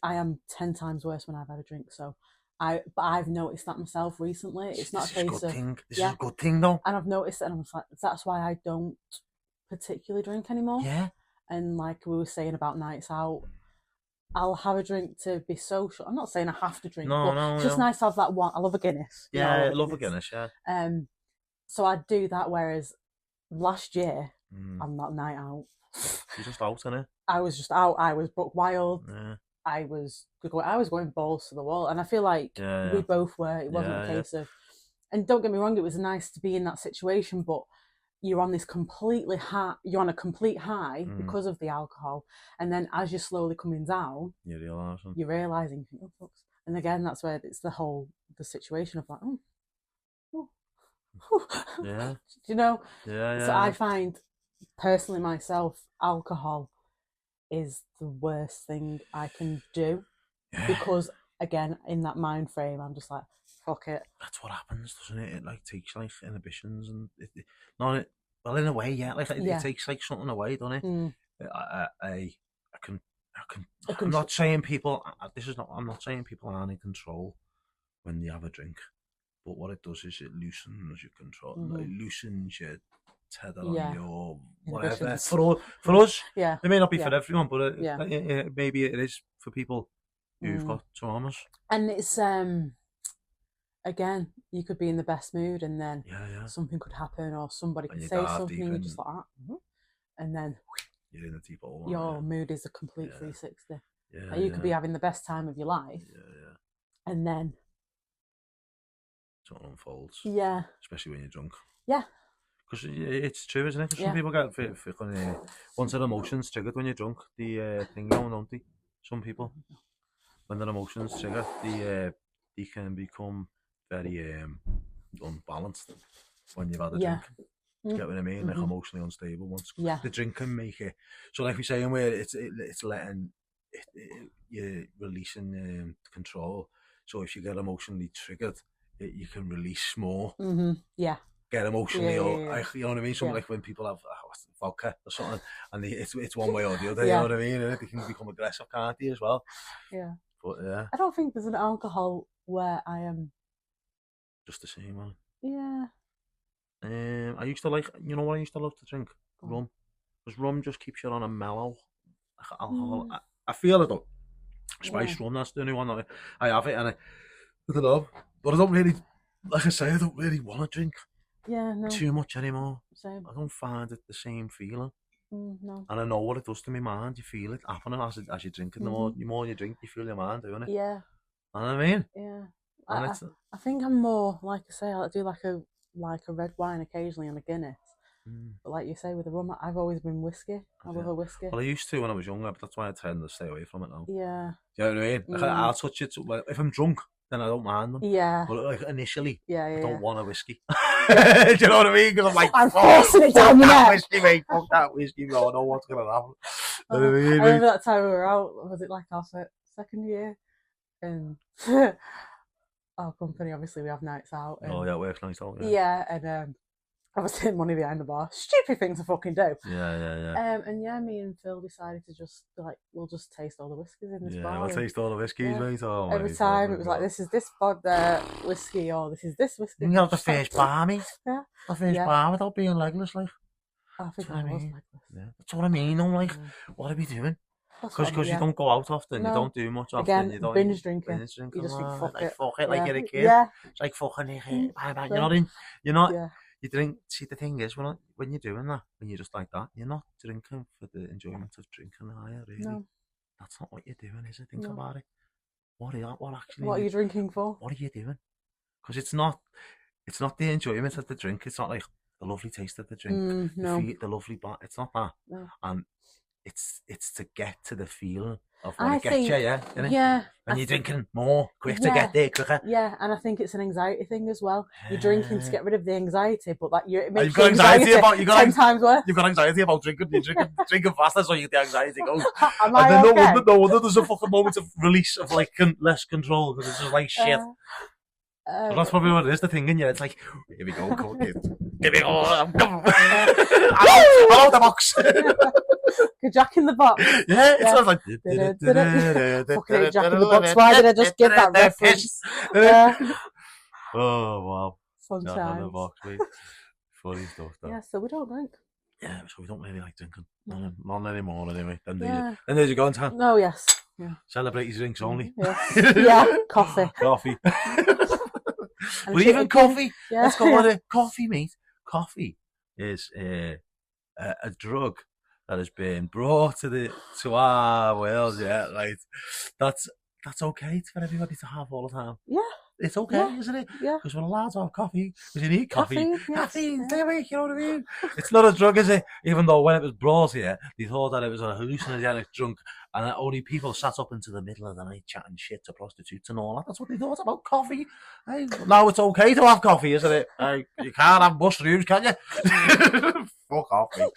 am 10 times worse when I've had a drink. So but I've noticed that myself recently. It's not a case of thing. This is a good thing though. And I've noticed it, and I'm like, that's why I don't particularly drink anymore. Yeah. And like we were saying about nights out, I'll have a drink to be social. I'm not saying I have to drink, but it's just nice to have that one. I love a Guinness. Yeah, I love a Guinness, yeah. So I do that, whereas last year, I'm not night out. You're just out, innit? I was just out. I was buck wild. Yeah. I was going balls to the wall, and I feel like we both were. It wasn't a case of, and don't get me wrong, it was nice to be in that situation, but you're on this completely high. You're on a complete high because of the alcohol, and then as you're slowly coming down, you're realizing, oh, fuck. And again, that's where it's the situation of like, yeah, you know. Yeah. So I find personally myself, alcohol is the worst thing I can do because again, in that mind frame, I'm just like, fuck it. That's what happens, doesn't it? It like takes like inhibitions and well, in a way, like it takes like something away, doesn't it? I'm not saying people. I'm not saying people aren't in control when they have a drink, but what it does is it loosens your control. It loosens your tether on your whatever. For us, it may not be for everyone, but maybe it is for people who've got traumas. And it's again, you could be in the best mood, and then something could happen, or somebody could say something, and you're just like that, and then you're in the deep hole. Your mood is a complete 360. Yeah, you could be having the best time of your life, and then something unfolds. Yeah, especially when you're drunk. Yeah. Because it's true, isn't it? 'Cause some people get once their emotions triggered when you're drunk, the thing going, don't they? Some people, when their emotions trigger, they can become very unbalanced when you've had a drink. You get what I mean? Like emotionally unstable once. The drink can make it. So like we saying, where it's letting you're releasing control. So if you get emotionally triggered, you can release more. Yeah. Get emotionally, or you know what I mean? Something like when people have vodka or something, and it's one way or the other. You know what I mean? And they can become aggressive, can't they, as well? Yeah. But yeah, I don't think there's an alcohol where I am just the same one. Yeah. I used to like, you know what I used to love to drink? Rum. Because rum just keeps you on a mellow alcohol. I feel it though. Spice rum, that's the only one that I have it, and I don't know. But I don't really, like I say, I don't really want to drink too much anymore. Same. I don't find it the same feeling. No. And I know what it does to my mind. You feel it happening as you drink it. The more you drink, you feel your mind doing it. Yeah. You know what I mean? Yeah. And I think I'm more, like I say, I do like a red wine occasionally and a Guinness. But like you say, with the rum, I've always been whiskey. I love a whiskey. Well, I used to when I was younger, but that's why I tend to stay away from it now. Yeah. Do you know what I mean? Like, I'll touch it. Like, if I'm drunk, then I don't mind them. Yeah. But like initially, I don't want a whiskey. Do you know what I mean? Because I'm like, I'm forcing it down your neck. Whiskey, mate. Fuck that whiskey. No, I know what's going to happen. I remember that time we were out. Was it like our second year? And our company, obviously, we have nights out. And, it works nights out. Yeah, and obviously money behind the bar. Stupid thing to fucking do. Yeah. And me and Phil decided to just we'll just taste all the whiskies in this bar. Yeah, we'll taste all the whiskies, mate. Oh, every time it was like, this is this whiskey, or this is this whiskey. You have the first bar, mate. Yeah. The first bar without being legless, like. I think I was legless. Yeah. That's what I mean. I'm like, what are we doing? Because you don't go out often, you don't do much often. Again, you don't binge drinking. You just think, fuck it. Like you're a kid. Yeah. It's like fucking you're not. You drink. See, the thing is, when you're doing that, when you're just like that, you're not drinking for the enjoyment of drinking, are you? Really? No. That's not what you're doing, is it? Think about it. What actually? What are you drinking for? What are you doing? Because it's not the enjoyment of the drink. It's not like the lovely taste of the drink, the lovely bar. It's not that. No. And it's to get to the feeling of what it gets you, isn't it? Yeah. And you're drinking more, quick to get there, quicker. Yeah, and I think it's an anxiety thing as well. You're drinking to get rid of the anxiety, but it makes you've got anxiety about 10 times worse. You've got anxiety about drinking. You're drinking faster, so you get the anxiety goes. Am I okay? No wonder there's a fucking moment of release of like less control, because it's just like shit. So that's probably what it is, the thing in you. It's like, here we go, cool kid. Here we go. I'm out the box. Good Jack in the Box. Yeah, it sounds like fucking Jack in the Box. Why did I just give that reference? Oh wow. Sometimes. Jack in the Box, mate. Funny stuff though. Yeah, so we don't drink. Yeah, so we don't really like drinking. None anymore anyway. Then there's your going time. Oh yes. Yeah. Celebrate your drinks only. Yes. Yeah, coffee. But even coffee. Let's go on it. Coffee, mate. Coffee is a drug that has been brought to our world. Yeah, like that's okay for everybody to have all the time. Yeah. It's okay, isn't it? Yeah. Because we're allowed to have coffee. Because you need coffee. Caffeine, you know what I mean? It's not a drug, is it? Even though when it was brought here, they thought that it was a hallucinogenic drug, and that only people sat up into the middle of the night chatting shit to prostitutes and all that. That's what they thought about coffee. Hey, now it's okay to have coffee, isn't it? You can't have mushrooms, can you? Fuck off, mate.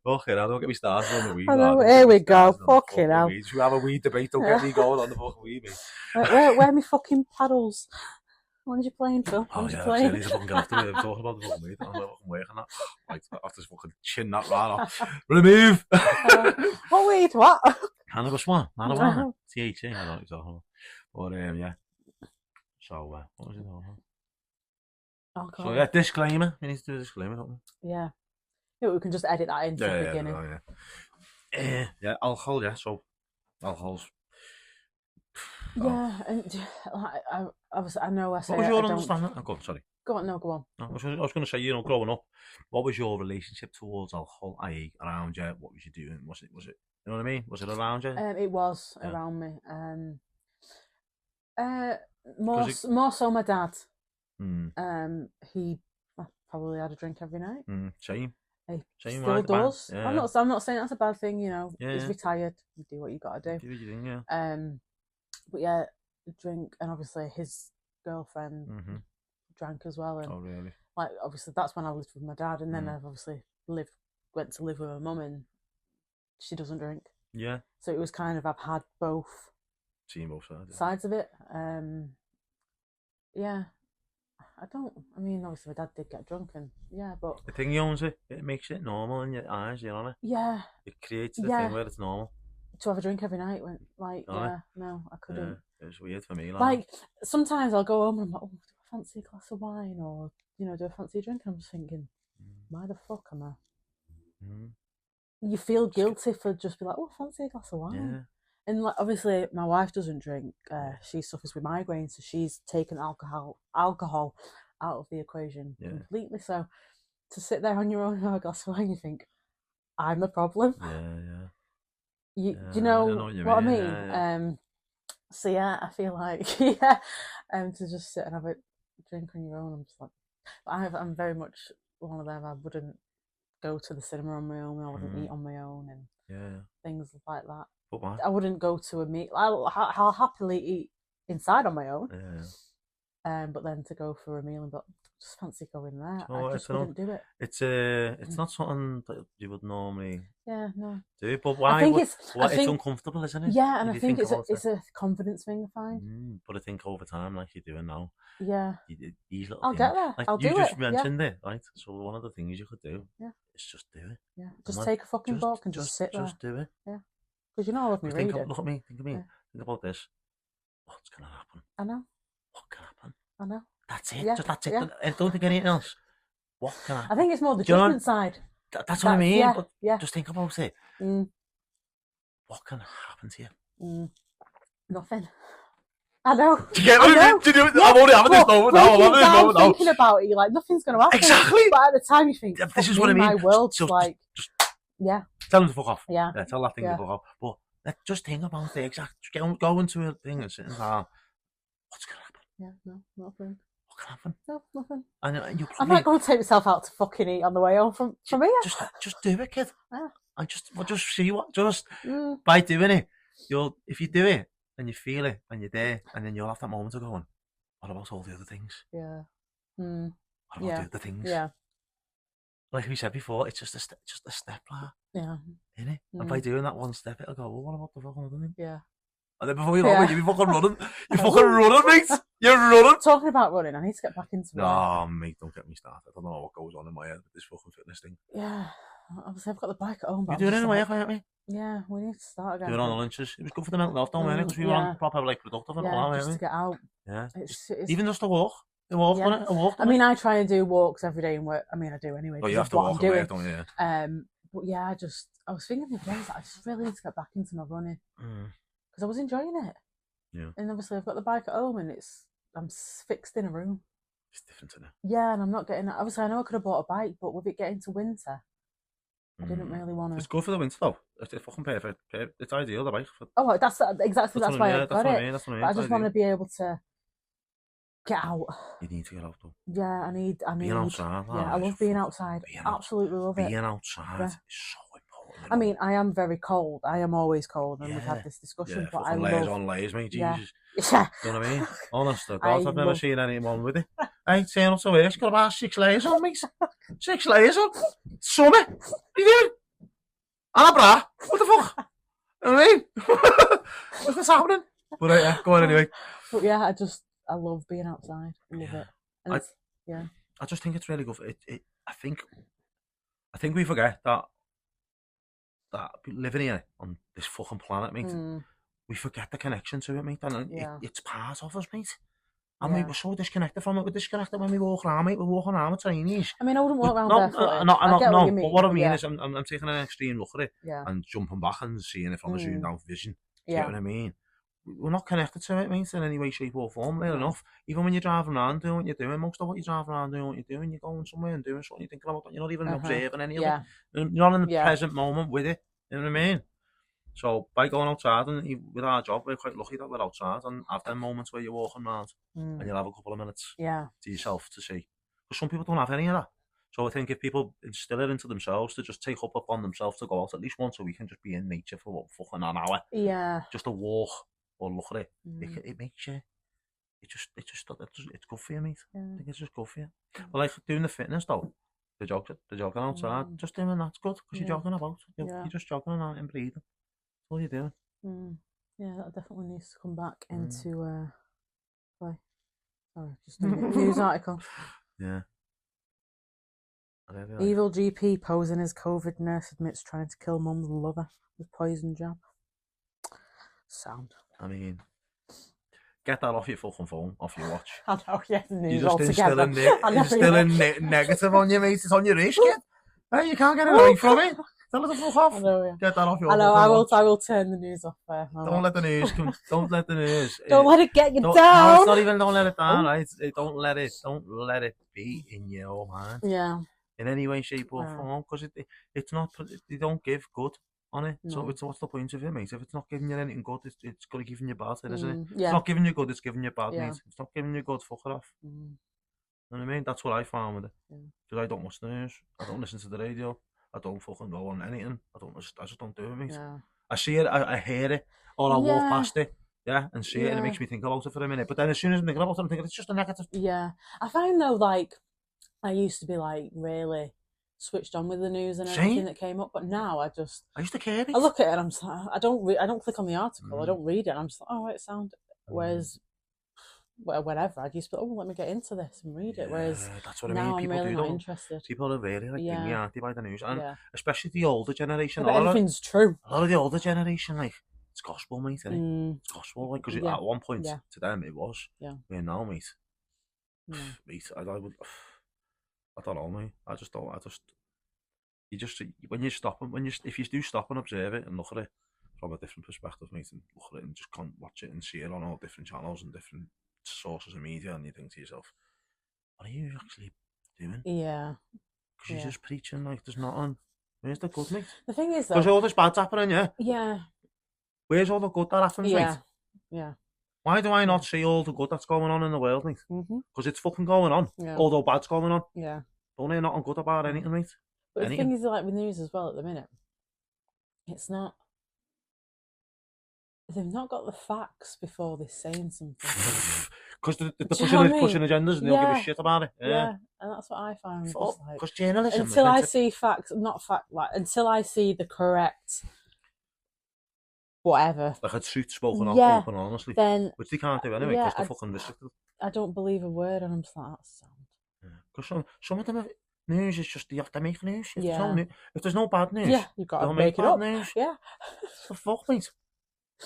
Fucking hell, don't get me started on the weed. Here we go. Fucking hell. Should we have a weed debate? Don't get me going on the fucking weed, mate. Where are my fucking paddles? When's you playing, Phil? When's you playing? I need to fucking get after me. I'm talking about the fucking weed. I'm fucking working that. Right, I have to fucking chin that right off. Remove. What weed? What? Cannabis one. Marijuana. THC. I don't know what you're talking about. But yeah. So what was it talking about? So yeah, disclaimer. We need to do a disclaimer, don't we? Yeah. We can just edit that into the beginning. Yeah, alcohol, yeah, so alcohol's... Yeah, and I know I say... What was your understanding? Oh, go on, sorry. Go on. I was going to say, growing up, what was your relationship towards alcohol, i.e. around you? What was you doing? Was it, you know what I mean? Was it around you? It was around me. More so my dad. probably had a drink every night. Same. He Same. still does. Yeah. I'm not saying that's a bad thing, you know. Yeah, He's yeah. retired. You do what you got to do. Do what you think, yeah. But yeah, drink, and obviously his girlfriend drank as well. And Oh, really? like, obviously that's when I lived with my dad, and then I've obviously went to live with my mum, and she doesn't drink. Yeah. So it was kind of, I've had both Seen both sides. sides of it. Yeah. I mean, obviously my dad did get drunk, and yeah, but the thing he owns it makes it normal in your eyes, you know it? Yeah. It creates the thing where it's normal. To have a drink every night, when like, no, I couldn't. Yeah, it was weird for me. Like, sometimes I'll go home and I'm like, oh, do I fancy a glass of wine, or, you know, do I fancy a drink? And I'm just thinking, why the fuck am I? You feel guilty for just be like, oh, I fancy a glass of wine. Yeah. And like, obviously my wife doesn't drink. She suffers with migraines, so she's taken alcohol out of the equation completely. So to sit there on your own and have a glass of wine, you think, I'm the problem. Do you know what I mean? Yeah. So yeah, I feel like to just sit and have a drink on your own, I'm just like, I'm very much one of them. I wouldn't go to the cinema on my own. I wouldn't eat on my own, and things like that. But why? I wouldn't go to a meal. I'll happily eat inside on my own. But then to go for a meal and just fancy going there, I just wouldn't do it. It's not something that you would normally do. But why? I think it's uncomfortable, isn't it? Yeah, and I think it's a confidence thing, I find. But I think over time, like you're doing now, these little I'll get there. Like I'll do it. You just mentioned it, right? So one of the things you could do is just do it. Yeah, just take a fucking book and just sit there. Just do it. Yeah, because you know I love me reading. Look at me. Think of me. Think about this. What's gonna happen? I know. What can happen? I know. That's it. Just that's it. I don't think anything else. What can happen? I think it's more the judgment side. That's what I mean. But just think about it. What can happen to you? Nothing. I know. Do you get what I mean? I'm only having this moment now. I'm having this moment now. Thinking about it, you're like, nothing's going to happen. Exactly. But at the time, you think, this is what I mean. My world's so like, just tell them to fuck off. Yeah. Tell that thing to fuck off. But just think about the exact. Go into a thing and sit and say, what's going to happen? Yeah, no, nothing. What can happen? No, nothing. And you I'm not going to take myself out to fucking eat on the way home from here. Just do it, kid. Yeah. And just see what. By doing it, if you do it and you feel it and you're there, and then you'll have that moment of going, what about all the other things? Yeah. What about the other things? Yeah. Like we said before, it's just a step, like. Yeah. Innit? And by doing that one step, it'll go, well, what about the fucking other thing? Yeah. And then before you know it, you'll be fucking running. You're fucking running, mate. You're running. Talking about running, I need to get back into it. No, mate, don't get me started. I don't know what goes on in my head with this fucking fitness thing. Yeah. Obviously, I've got the bike at home. You're doing it anyway, haven't we? Yeah, we need to start again. Do it on the lunches. It was good for the mental health, don't we? Because we were proper, like, productive and all that, just to get out. Yeah. It's even just a walk. A walk. I mean, I try and do walks every day and work. I mean, I do anyway. Well, you have to walk away, don't you? But yeah, I was thinking the other day, I just really need to get back into my running. Because I was enjoying it. Yeah. And obviously I've got the bike at home and I'm fixed in a room. It's different, isn't it? Yeah, and I'm not getting, obviously I know I could have bought a bike, but with it getting to winter, I didn't really want to. It's good for the winter though. It's fucking perfect. It's ideal, the bike. That's exactly that's why I got it. That's what I mean. But I just want to be able to get out. You need to get out though. Yeah, I need being outside. Yeah, I love being outside. Absolutely love it. Being outside is so important. I mean, I am very cold. I am always cold, and we've had this discussion. But I layers love on layers, mate. Yeah. Jesus. Yeah. You know what I mean? Honest to God, I've never seen anyone with it. Hey, turn up to work. She's got about 6 layers on, mate. 6 layers on. Summer. You doing? And a bra. What the fuck? You know what I mean? What's happening? But yeah, go on anyway. But yeah, I love being outside. I love it. And I just think it's really good. I think we forget that living here on this fucking planet, mate, we forget the connection to it, mate. And it's part of us, mate. And we're so disconnected from it. We're disconnected when we walk around, mate. We're walking around with trainees. I mean, I wouldn't walk around barefoot. No, but what I mean is I'm taking an extreme look at it and jumping back and seeing it from a zoomed out vision. Do you get what I mean? We're not connected to it, mate, in any way, shape or form, fair enough. Even when you're driving around doing what you're doing, most of what you're driving around doing what you're doing, you're going somewhere and doing something you're thinking about, you're not even observing any of it. You're not in the present moment with it, you know what I mean? So by going outside, and with our job, we're quite lucky that we're outside and have them moments where you're walking around and you'll have a couple of minutes to yourself to see. Because some people don't have any of that. So I think if people instill it into themselves to just take up upon themselves to go out at least once a week and just be in nature for what, fucking an hour, Yeah. just a walk or look at it, it makes you. It's good for you, mate. Yeah. I think it's just good for you. But like doing the fitness though, the jogging outside, just doing that's good because you're jogging about. You're just jogging and breathing. That's all you're doing. Yeah, that definitely needs to come back into play. Sorry, just a news article. Yeah. Evil GP posing as COVID nurse admits trying to kill mum's lover with poison jab. Sound. I mean, get that off your fucking phone, off your watch. I know, yeah, the news You're just altogether. negative on you, mate. It's on your wrist, kid. Hey, you can't get it away from it. Tell it to fuck off. I know, yeah. Get that off your. I know. I will turn the news off. Don't let the news come. Don't let the news. Don't let it get you down. No, it's not even. Don't let it down, right? Don't let it be in your mind. Yeah. In any way, shape, or form, because it's not. They don't give good on it. No. So what's the point of it, mate? If it's not giving you anything good, it's going to give you bad, isn't it? Yeah. It's not giving you good. It's giving you bad, mate. It's not giving you good. Fuck it off. Mm. You know what I mean? That's what I found with it. Because I don't watch the news. I don't listen to the radio. I don't fucking go on anything. I just don't do it, mate. Yeah. I see it, I hear it, or I walk past it, and see it, and it makes me think about it for a minute. But then as soon as I'm thinking about it, I'm thinking it's just a negative. Yeah. I find though, like, I used to be like really switched on with the news and everything that came up, but now I used to care. I look at it and I'm just like, I don't click on the article, I don't read it, and I'm just like, oh, it sounds. Whereas whatever, I'd used to, let me get into this and read it. Whereas that's what I now mean. People I'm really do not interested. People are really like anti by the news, and especially the older generation. But everything's true. A lot of the older generation, like, it's gospel, mate, isn't it? It's gospel, like, because at one point to them it was. Yeah. Now, mate, mate, I don't know, mate. If you do stop and observe it and look at it from a different perspective, mate, and look at it and just can't watch it and see it on all different channels and different sources of media, and you think to yourself, what are you actually doing? Yeah. Because you're just preaching like there's nothing. Where's the good, mate? The thing is, though, because all this bad's happening, yeah. Where's all the good that happens, mate? Yeah. Why do I not see all the good that's going on in the world, mate? Because it's fucking going on. Although bad's going on. Yeah. Don't hear nothing good about anything, mate. But the thing is, like with news as well at the minute, it's not. They've not got the facts before they're saying something. Because they're pushing agendas and they don't give a shit about it. Yeah, and that's what I find. Because journalism. Until I see facts, until I see the correct whatever. Like a truth spoken up open honestly. Then, which they can't do anyway because they're fucking restricted. I don't believe a word, and I'm just like, that's sound. Because some of them news is just, you have to make news. If there's no bad news, you've got to make it up. News. Yeah. The fuck, mate.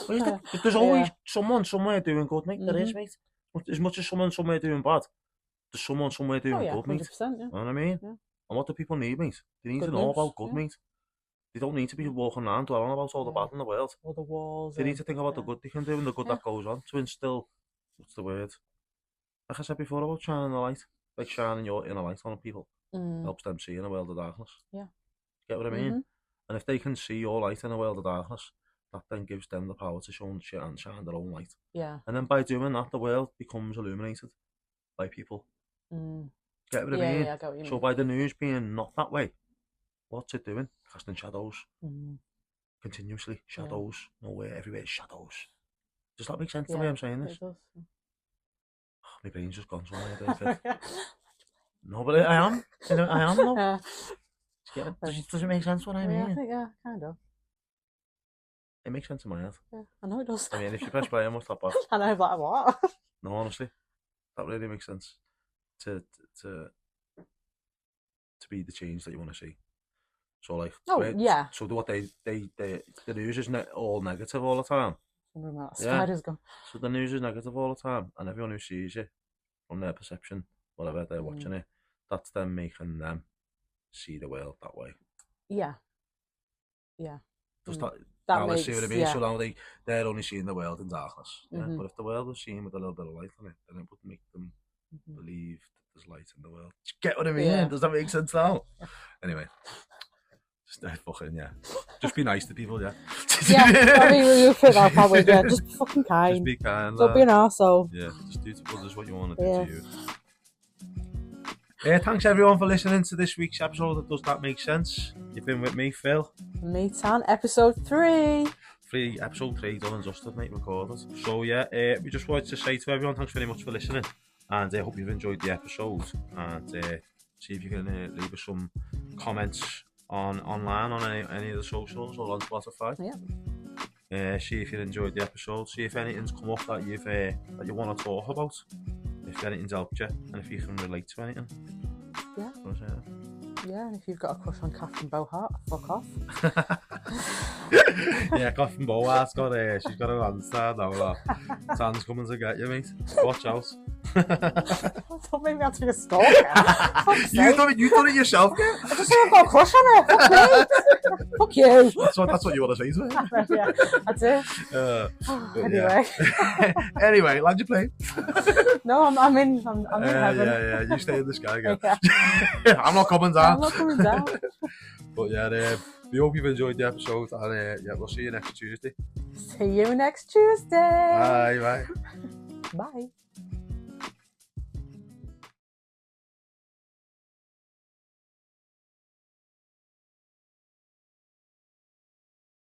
There's always someone somewhere doing good, mate. There is, mate. As much as someone somewhere doing bad, there's someone somewhere doing good, mate. 100%, you know what I mean? Yeah. And what do people need, mate? They need to know about good, mate. They don't need to be walking around dwelling about all the bad in the world. All the wars. They need to think about the good they can do and the good that goes on to instill, what's the word? Like I said before about shining the light. Like shining your inner light on people. Helps them see in a world of darkness. Yeah. Get what I mean? And if they can see your light in a world of darkness, that then gives them the power to shine their own light. Yeah. And then by doing that, the world becomes illuminated by people. Get what I mean? Yeah, I get what you mean. So by the news being not that way, what's it doing? Casting shadows. Continuously. Shadows. Nowhere, everywhere, shadows. Does that make sense the way I'm saying this? It does. My brain's just gone somewhere, David. No, but I am. I am, though. Does it make sense what I mean? Yeah, I think, kind of. It makes sense in my head. Yeah, I know it does. I mean, if you press play, I must have off. I know, I'm like, what? No, honestly, that really makes sense. To be the change that you want to see. So like, So what the news is all negative all the time. Spider's gone. So the news is negative all the time, and everyone who sees it from their perception, whatever they're watching it, that's them making them see the world that way. Yeah. Does that makes, see what I mean? So now they're only seeing the world in darkness. Yeah? But if the world was seen with a little bit of light on it, then it would make them believe that there's light in the world. Get what I mean? Yeah. Does that make sense now? Anyway. Just be nice to people, yeah. I mean, we'll put that probably, just be fucking kind. Just be kind. Don't be an arsehole. Yeah, just do to others what you want to do to you. Thanks everyone for listening to this week's episode of Does That Make Sense? You've been with me, Phil. Me, Tan, episode 3. Episode 3 done and dusted, mate, recorded. So yeah, we just wanted to say to everyone, thanks very much for listening, and I hope you've enjoyed the episode, and see if you can leave us some comments online on any of the socials or on Spotify. Yeah. See if you enjoyed the episode, see if anything's come up that you want to talk about, if anything's helped you, and if you can relate to anything. Yeah. Yeah, and if you've got a crush on Catherine Bohart, fuck off. Yeah, Catherine Bohart's she's got her hands tied now. Tan's coming to get you, mate. Watch out. Don't make me out to be a stalker. You done it yourself, yeah? I just said I've got a crush on her. Fuck me. Fuck you. That's what you want to say to her. Yeah, I do. Anyway. Yeah. Anyway, land your plane. No, I'm in heaven. Yeah. You stay in the sky again. Yeah. I'm not coming down. I'm not coming down. But yeah, we hope you've enjoyed the episode, and yeah, we'll see you next Tuesday. See you next Tuesday. Bye. Bye.